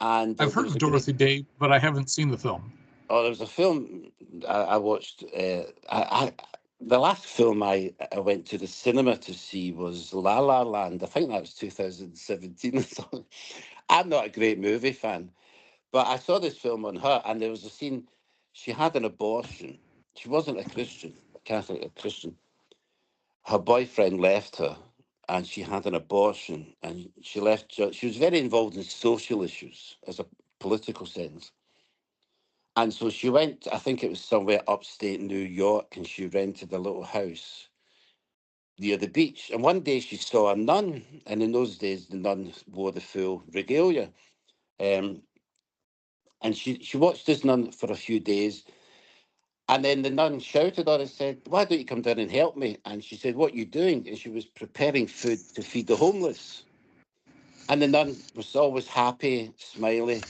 And I've there heard was of a great. Dorothy Day, but I haven't seen the film. Oh, there was a film I watched. The last film I went to the cinema to see was La La Land. I think that was 2017 or something. I'm not a great movie fan, but I saw this film on her, and there was a scene. She had an abortion. She wasn't a Christian, a Catholic, a Christian. Her boyfriend left her, and she had an abortion, and she left. She was very involved in social issues as a political sense. And so she went, I think it was somewhere upstate New York, and she rented a little house near the beach. And one day she saw a nun, and in those days the nun wore the full regalia. Um, and she watched this nun for a few days, and then the nun shouted at her and said, "Why don't you come down and help me?" And she said, "What are you doing?" And she was preparing food to feed the homeless. And the nun was always happy, smiley.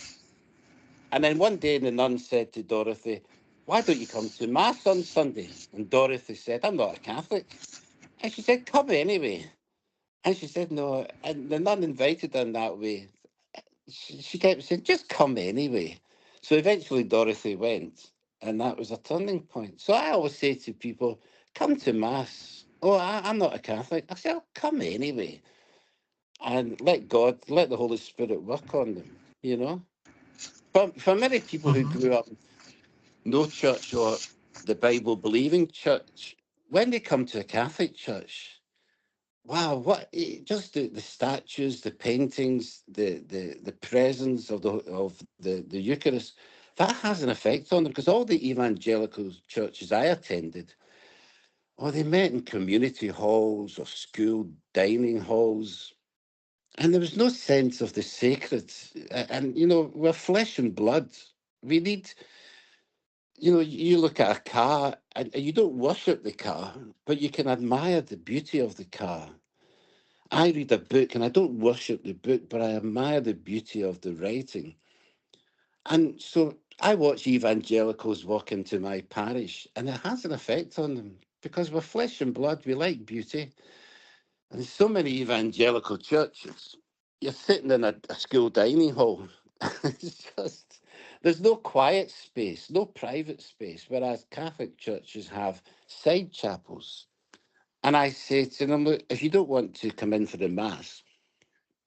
And then one day the nun said to Dorothy, "Why don't you come to Mass on Sunday?" And Dorothy said, "I'm not a Catholic." And she said, "Come anyway." And she said, "No." And the nun invited her in that way. She kept saying, "Just come anyway." So eventually Dorothy went. And that was a turning point. So I always say to people, come to Mass. Oh, I'm not a Catholic. I say, "Oh, come anyway." And let God, let the Holy Spirit work on them, you know? But for many people who Hmm. grew up no church or the Bible believing church, when they come to a Catholic church, wow, just the statues, the paintings, the presence of the Eucharist, that has an effect on them because all the evangelical churches I attended, oh, they met in community halls or school dining halls. And there was no sense of the sacred. And, we're flesh and blood. We need you look at a car and you don't worship the car, but you can admire the beauty of the car. I read a book and I don't worship the book, but I admire the beauty of the writing. And so I watch evangelicals walk into my parish and it has an effect on them because we're flesh and blood. We like beauty. And there's so many evangelical churches. You're sitting in a school dining hall. It's just, there's no quiet space, no private space, whereas Catholic churches have side chapels. And I say to them, look, if you don't want to come in for the Mass,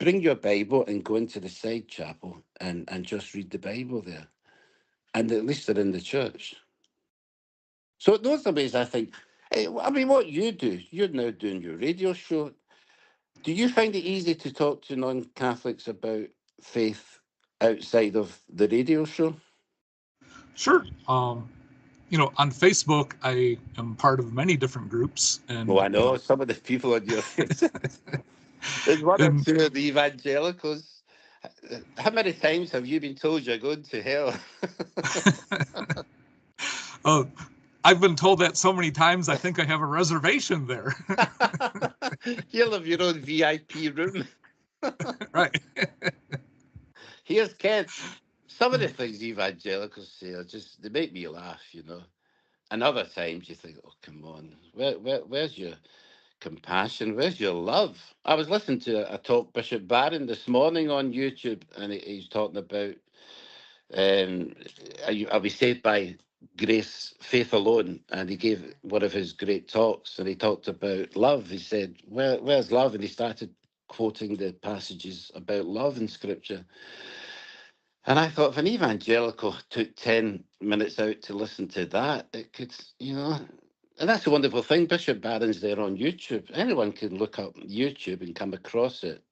bring your Bible and go into the side chapel and just read the Bible there. And at least they're in the church. So those are ways I think, I mean, what you do, you're now doing your radio show. Do you find it easy to talk to non-Catholics about faith outside of the radio show? Sure. On Facebook, I am part of many different groups, Oh, and I know some of the people on your face. There's one or and two of the evangelicals. How many times have you been told you're going to hell? uh, I've been told that so many times. I think I have a reservation there. You'll have your own VIP room. Right. Here's Ken. Some of the things evangelicals say are just, they make me laugh. And other times you think, oh, come on, where's your compassion? Where's your love? I was listening to a talk Bishop Barron this morning on YouTube, and he's talking about are we saved by grace, faith alone? And he gave one of his great talks, and he talked about love. He said, where's love? And he started quoting the passages about love in Scripture. And I thought if an evangelical took 10 minutes out to listen to that, it could, and that's a wonderful thing. Bishop Barron's there on YouTube. Anyone can look up YouTube and come across it.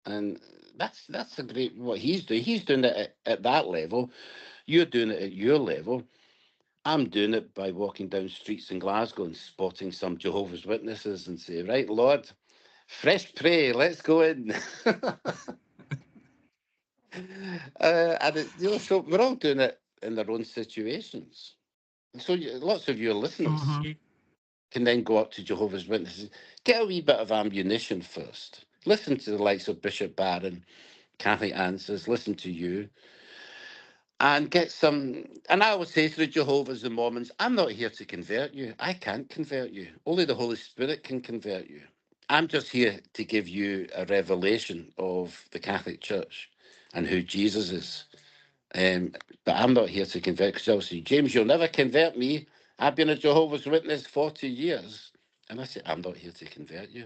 And that's a great what he's doing. He's doing it at that level. You're doing it at your level. I'm doing it by walking down streets in Glasgow and spotting some Jehovah's Witnesses and say, right, Lord, fresh prey, let's go in. So we're all doing it in their own situations. So lots of your listeners Hmm. can then go up to Jehovah's Witnesses, get a wee bit of ammunition first, Listen to the likes of Bishop Barron, Catholic Answers, listen to you, and get some. And I always say to the Jehovah's and Mormons, I'm not here to convert you. I can't convert you. Only the Holy Spirit can convert you. I'm just here to give you a revelation of the Catholic Church and who Jesus is. But I'm not here to convert, because obviously, James, you'll never convert me. I've been a Jehovah's Witness 40 years. And I said, I'm not here to convert you.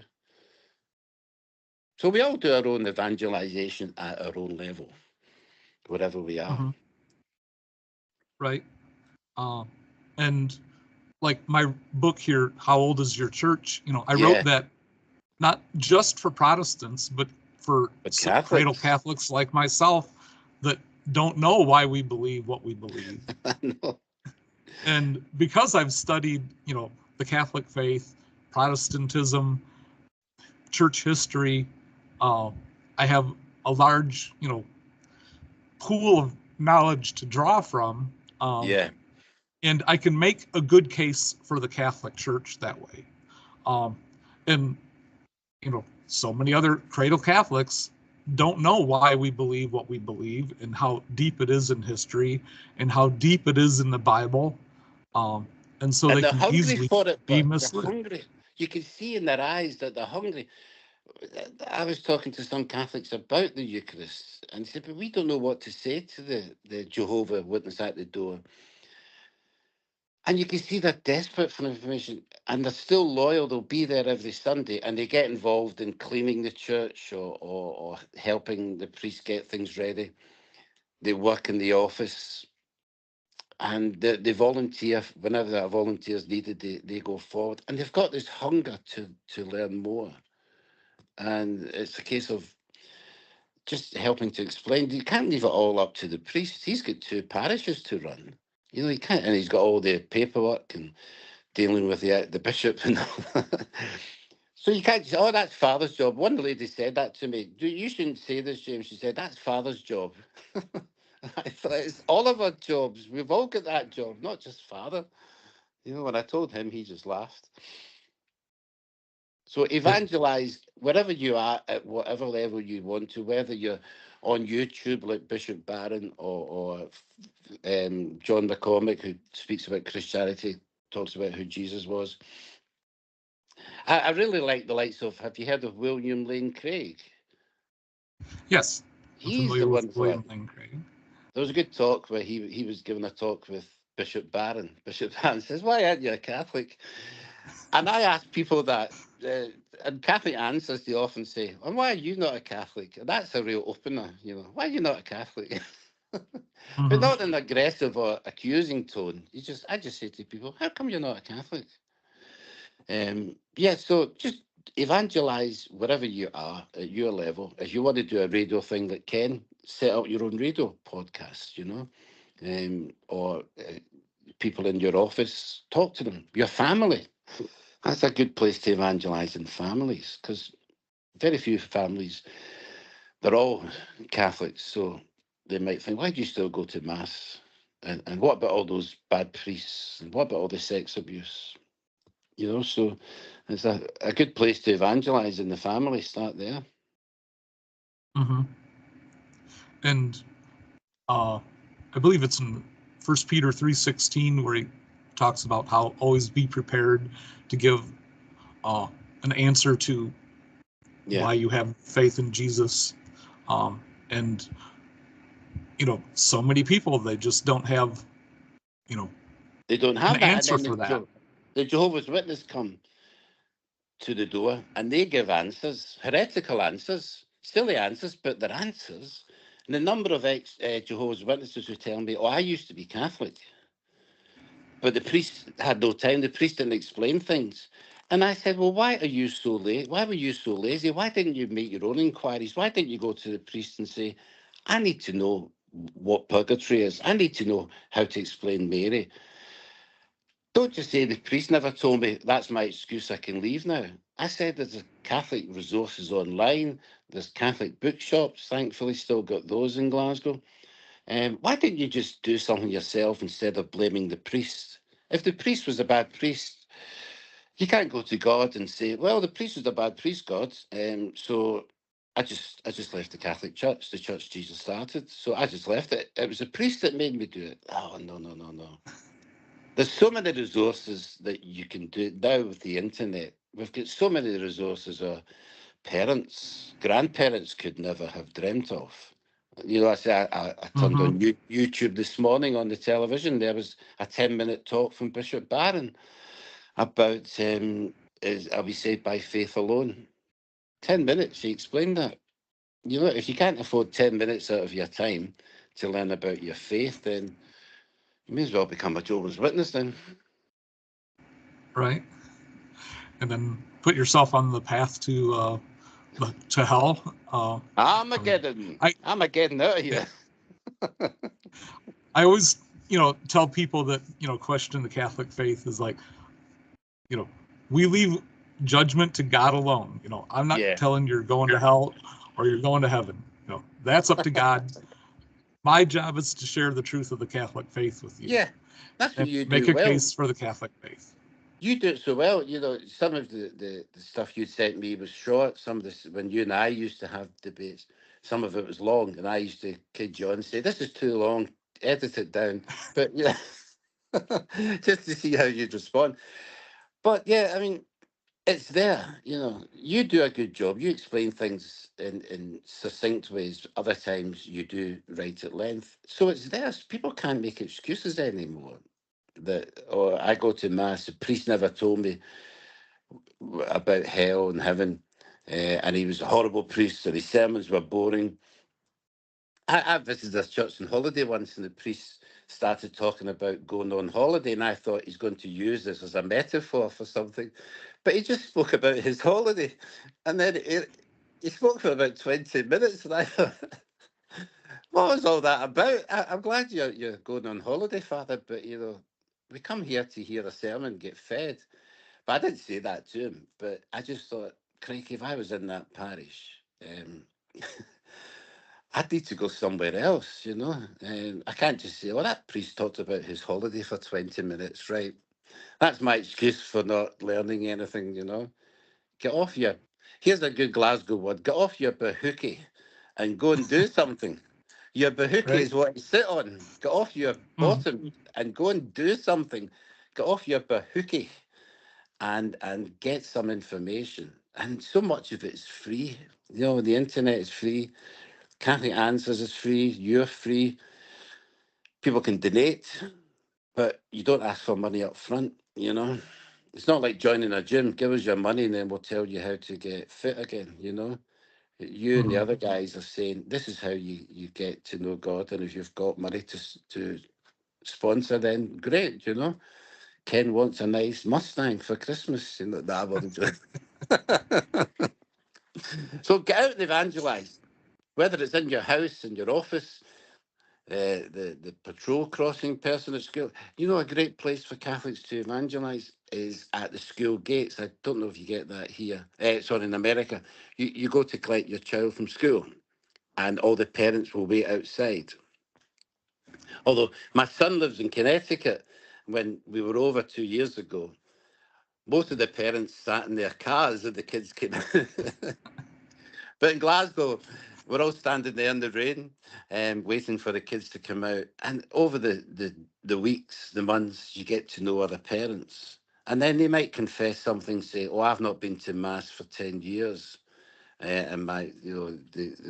So we all do our own evangelization at our own level, wherever we are. Mm-hmm. Right. And like my book here, How Old is Your Church? I wrote that not just for Protestants, but for cradle Catholics like myself that don't know why we believe what we believe. I know. And because I've studied, the Catholic faith, Protestantism, church history, I have a large, pool of knowledge to draw from. And I can make a good case for the Catholic Church that way. And, so many other cradle Catholics don't know why we believe what we believe and how deep it is in history and how deep it is in the Bible. And so they can easily be misled. They're hungry. You can see in their eyes that they're hungry. I was talking to some Catholics about the Eucharist, and they said, but we don't know what to say to the Jehovah Witness at the door. And you can see they're desperate for information, and they're still loyal. They'll be there every Sunday, and they get involved in cleaning the church or helping the priest get things ready. They work in the office, and they volunteer. Whenever there are volunteers needed, they go forward. And they've got this hunger to learn more. And it's a case of just helping to explain. You can't leave it all up to the priest. He's got 2 parishes to run. He can't, and he's got all the paperwork and dealing with the bishop and all that. So you can't say, oh, that's Father's job. One lady said that to me. You shouldn't say this, James. She said, that's Father's job. I thought, it's all of our jobs. We've all got that job, not just Father. When I told him, he just laughed. So evangelize wherever you are, at whatever level you want to, whether you're on YouTube like Bishop Barron or John McCormick, who speaks about Christianity, talks about who Jesus was. I really like the likes of, have you heard of William Lane Craig? Yes. He's the one for William Lane Craig. There was a good talk where he was giving a talk with Bishop Barron. Bishop Barron says, why aren't you a Catholic? And I ask people that, and Catholic Answers, they often say, and why are you not a Catholic? And that's a real opener, why are you not a Catholic? But not in an aggressive or accusing tone. I just say to people, how come you're not a Catholic? So just evangelize wherever you are at your level. If you want to do a radio thing like Ken, set up your own radio podcast, or people in your office, talk to them, your family. That's a good place to evangelize in families, because very few families, they're all Catholics, so they might think, why do you still go to Mass? And what about all those bad priests? And what about all the sex abuse? So it's a good place to evangelize in the family. Start there. Mm-hmm. And I believe it's in 1 Peter 3:16 where he talks about how always be prepared to give an answer to why you have faith in Jesus. And so many people, they just don't have they don't have an answer for that. The Jehovah's Witness come to the door and they give answers, heretical answers, silly answers, but they're answers. And the number of Jehovah's Witnesses who tell me, I used to be Catholic, but the priest had no time. The priest didn't explain things. And I said, well, why are you so late? Why were you so lazy? Why didn't you make your own inquiries? Why didn't you go to the priest and say, I need to know what purgatory is. I need to know how to explain Mary. Don't just say the priest never told me, that's my excuse, I can leave now. I said there's Catholic resources online. There's Catholic bookshops, thankfully still got those in Glasgow. Why didn't you just do something yourself instead of blaming the priest? If the priest was a bad priest, You can't go to God and say, well, the priest was a bad priest, God. So I just left the Catholic Church, the church Jesus started. So I just left it. It was a priest that made me do it. Oh, no, no, no, no. There's so many resources that you can do now with the internet. We've got so many resources our parents, grandparents could never have dreamt of. You know, I turned on YouTube this morning on the television. There was a 10-minute talk from Bishop Barron about are we saved by faith alone? 10 minutes, he explained that. You know, if you can't afford 10 minutes out of your time to learn about your faith, then you may as well become a Jehovah's Witness then. Right. And then put yourself on the path to hell. Armageddon. I'm getting out of here. I always, tell people that, question the Catholic faith is like, we leave judgment to God alone. I'm not telling you're going to hell or you're going to heaven. That's up to God. My job is to share the truth of the Catholic faith with you. Yeah, that's what you do. Make a case for the Catholic faith. You do it so well. Some of the stuff you sent me was short. Some of this, when you and I used to have debates, some of it was long, and I used to kid you and say, "This is too long. Edit it down." But yeah, just to see how you'd respond. But yeah, I mean, it's there. You do a good job. You explain things in succinct ways. Other times you do write at length. So it's there. People can't make excuses anymore. Or I go to mass. The priest never told me about hell and heaven, and he was a horrible priest, and his sermons were boring. I visited this church on holiday once, and the priest started talking about going on holiday, and I thought he's going to use this as a metaphor for something, but he just spoke about his holiday, and then he spoke for about 20 minutes, and I thought, what was all that about? I'm glad you're going on holiday, Father, but we come here to hear a sermon, get fed. But I didn't say that to him. But I just thought, crikey, if I was in that parish, I'd need to go somewhere else, I can't just say, oh, that priest talked about his holiday for 20 minutes, right? That's my excuse for not learning anything, Get off your, here's a good Glasgow word, get off your bahookie and go and do something. Your bahookie is what you sit on. Get off your bottom and go and do something. Get off your bahookie and get some information. And so much of it's free. The internet is free. Catholic Answers is free. You're free. People can donate, but you don't ask for money up front, It's not like joining a gym. Give us your money and then we'll tell you how to get fit again, You and the other guys are saying, this is how you get to know God. And if you've got money to sponsor, then great, Ken wants a nice Mustang for Christmas. That wasn't true. So get out and evangelize, whether it's in your house, in your office, the patrol crossing person at school. A great place for Catholics to evangelize is at the school gates. I don't know if you get that here. Sorry, in America. You go to collect your child from school and all the parents will wait outside. Although my son lives in Connecticut, when we were over 2 years ago, most of the parents sat in their cars and the kids came. But in Glasgow, we're all standing there in the rain, waiting for the kids to come out. And over the weeks, the months, you get to know other parents. And then they might confess something, say, oh, I've not been to Mass for 10 years. And they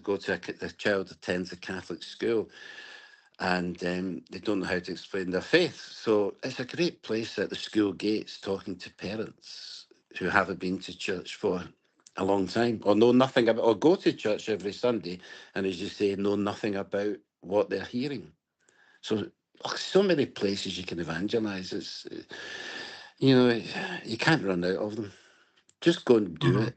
go to the child attends a Catholic school and they don't know how to explain their faith. So it's a great place at the school gates talking to parents who haven't been to church for a long time or know nothing about, or go to church every Sunday and, as you say, know nothing about what they're hearing. So many places you can evangelize. It's, you can't run out of them. Just go and do it.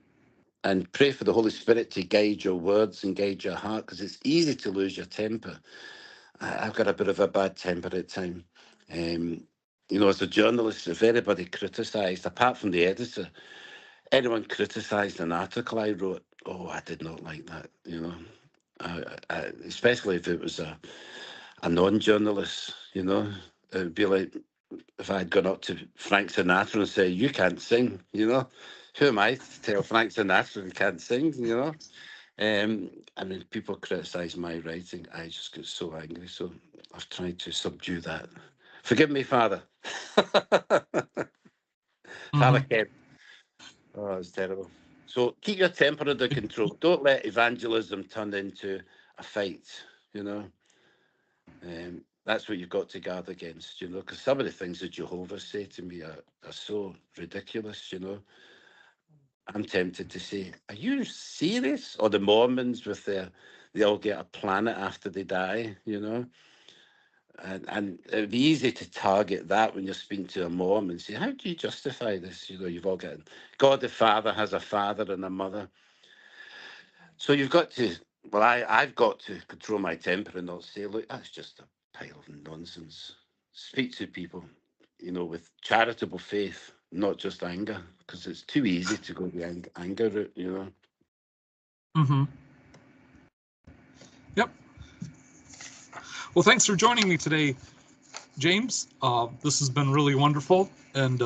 And pray for the Holy Spirit to guide your words and guide your heart, because it's easy to lose your temper. I've got a bit of a bad temper at times. As a journalist, if anybody criticised, apart from the editor, anyone criticised an article I wrote, oh, I did not like that, especially if it was a non-journalist, it would be like, if I'd gone up to Frank Sinatra and said, "You can't sing," who am I to tell Frank Sinatra he can't sing? I mean, people criticise my writing. I just get so angry. So I've tried to subdue that. Forgive me, Father. Father Mm-hmm. Ken. Oh, it's terrible. So keep your temper under control. Don't let evangelism turn into a fight, you know. That's what you've got to guard against, because some of the things that Jehovah say to me are so ridiculous, I'm tempted to say, are you serious? Or the Mormons with they all get a planet after they die, And it'd be easy to target that when you're speaking to a Mormon and say, how do you justify this? You've all got God the Father has a father and a mother. So you've got to, well, I've got to control my temper and not say, look, that's just a pile of nonsense. Speak to people, with charitable faith, not just anger, because it's too easy to go the anger route. Mm-hmm. Yep. Well, thanks for joining me today, James. This has been really wonderful, and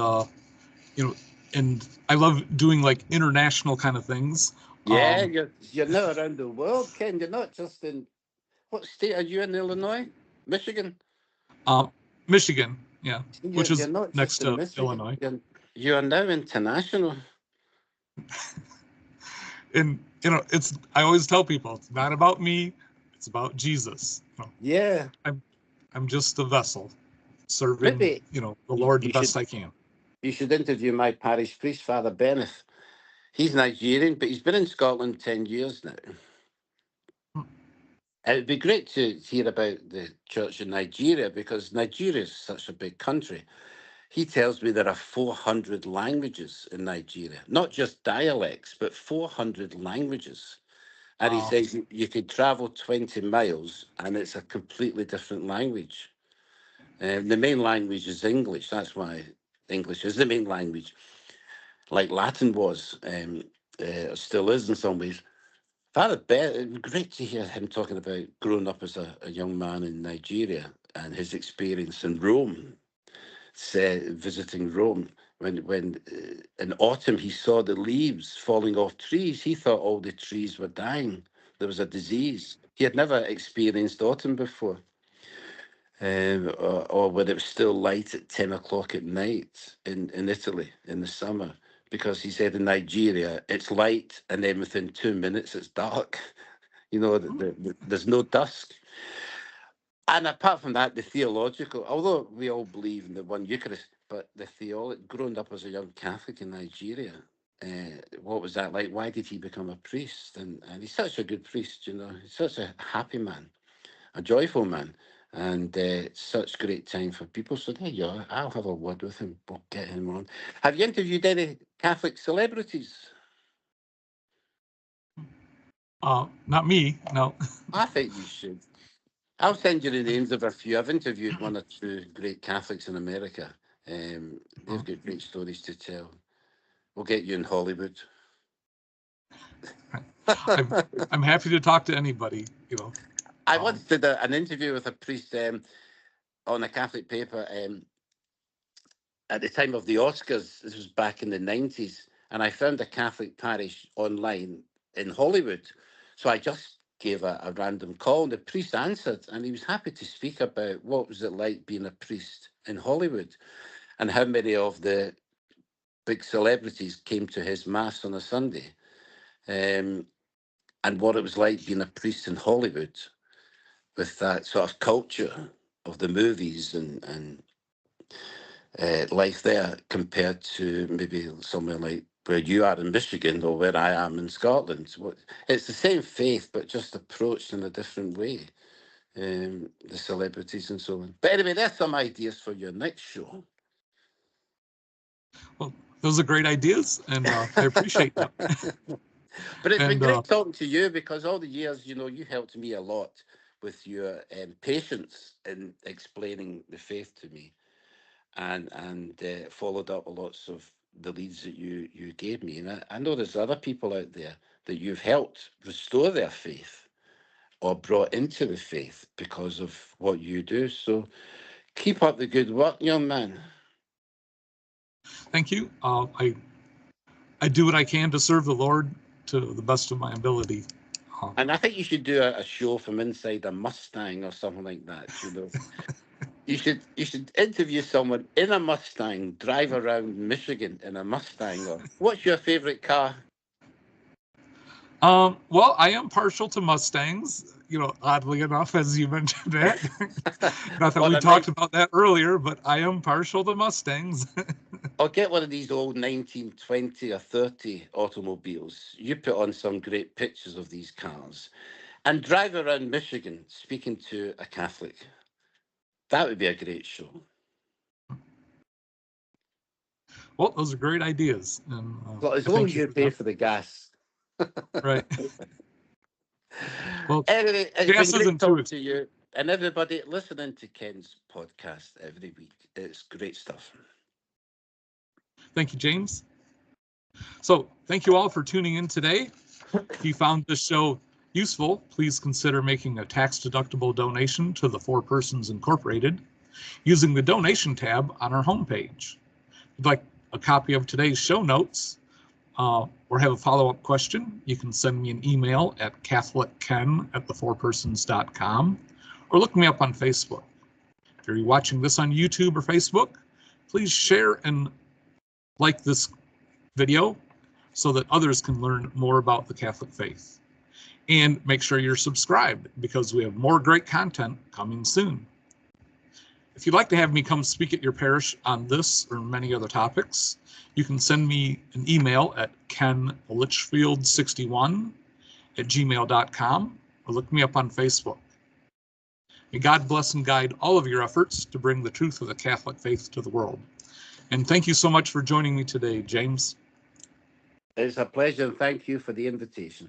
and I love doing like international kind of things. Yeah, you're now around the world, Ken. You're not just in, what state are you in? Illinois? Michigan? Michigan, yeah, which You're is not next just in to Michigan. Illinois. You are now international. And I always tell people it's not about me, it's about Jesus. Yeah. I'm just a vessel serving, Maybe the you, Lord the you should best I can. you should interview my parish priest, Father Bennett. He's Nigerian, but he's been in Scotland 10 years now. It'd be great to hear about the church in Nigeria because Nigeria is such a big country. He tells me there are 400 languages in Nigeria, not just dialects, but 400 languages. And he says you could travel 20 miles and it's a completely different language. The main language is English. That's why English is the main language, like Latin was, still is in some ways. Father Ben, it was great to hear him talking about growing up as a young man in Nigeria and his experience in Rome, visiting Rome. When in autumn he saw the leaves falling off trees, he thought all the trees were dying. There was a disease. He had never experienced autumn before, or when it was still light at 10 o'clock at night in Italy in the summer. Because he said in Nigeria, it's light and then within 2 minutes it's dark. There's no dusk. And apart from that, the theological, although we all believe in the one Eucharist, but the theology, growing up as a young Catholic in Nigeria, what was that like? Why did he become a priest? And he's such a good priest, He's such a happy man, a joyful man, and such great time for people. So there you are. I'll have a word with him. We'll get him on. Have you interviewed any Catholic celebrities? Not me, no. I think you should. I'll send you the names of a few. I've interviewed one or two great Catholics in America. They've got great stories to tell. We'll get you in Hollywood. I'm happy to talk to anybody, I once did an interview with a priest on a Catholic paper at the time of the Oscars. This was back in the 90s. And I found a Catholic parish online in Hollywood. So I just gave a random call. And the priest answered, and he was happy to speak about what was it like being a priest in Hollywood and how many of the big celebrities came to his mass on a Sunday, and what it was like being a priest in Hollywood with that sort of culture of the movies and life there compared to maybe somewhere like where you are in Michigan or where I am in Scotland. It's the same faith, but just approached in a different way. The celebrities and so on. But anyway, there's some ideas for your next show. Well, those are great ideas, and I appreciate them. But it's been And great talking to you because all the years, you helped me a lot with your patience in explaining the faith to me, and followed up lots of the leads that you gave me. And I know there's other people out there that you've helped restore their faith or brought into the faith because of what you do. So Keep up the good work, young man. Thank you. I do what I can to serve the Lord to the best of my ability. And I think you should do a show from inside a Mustang or something like that. You know, you should interview someone in a Mustang, drive around Michigan in a Mustang. Or what's your favorite car? Well, I am partial to Mustangs, oddly enough, as you mentioned that. Not that we talked about that earlier, but I am partial to Mustangs. Or get one of these old 1920 or 30 automobiles. You put on some great pictures of these cars and drive around Michigan speaking to a Catholic. That would be a great show. Well, those are great ideas. And, well, as long as you pay for the gas. Right. Well, anyway, it's gas been isn't great talking to you and everybody listening to Ken's podcast every week. It's great stuff. Thank you, James. So thank you all for tuning in today. If you found this show useful, please consider making a tax-deductible donation to the Four Persons Incorporated using the donation tab on our homepage. If you'd like a copy of today's show notes or have a follow-up question, you can send me an email at catholicken@thefourpersons.com or look me up on Facebook. If you're watching this on YouTube or Facebook, please share and like this video so that others can learn more about the Catholic faith. And make sure you're subscribed because we have more great content coming soon. If you'd like to have me come speak at your parish on this or many other topics, you can send me an email at kenlitchfield61@gmail.com or look me up on Facebook. May God bless and guide all of your efforts to bring the truth of the Catholic faith to the world. And thank you so much for joining me today, James. It's a pleasure, and thank you for the invitation.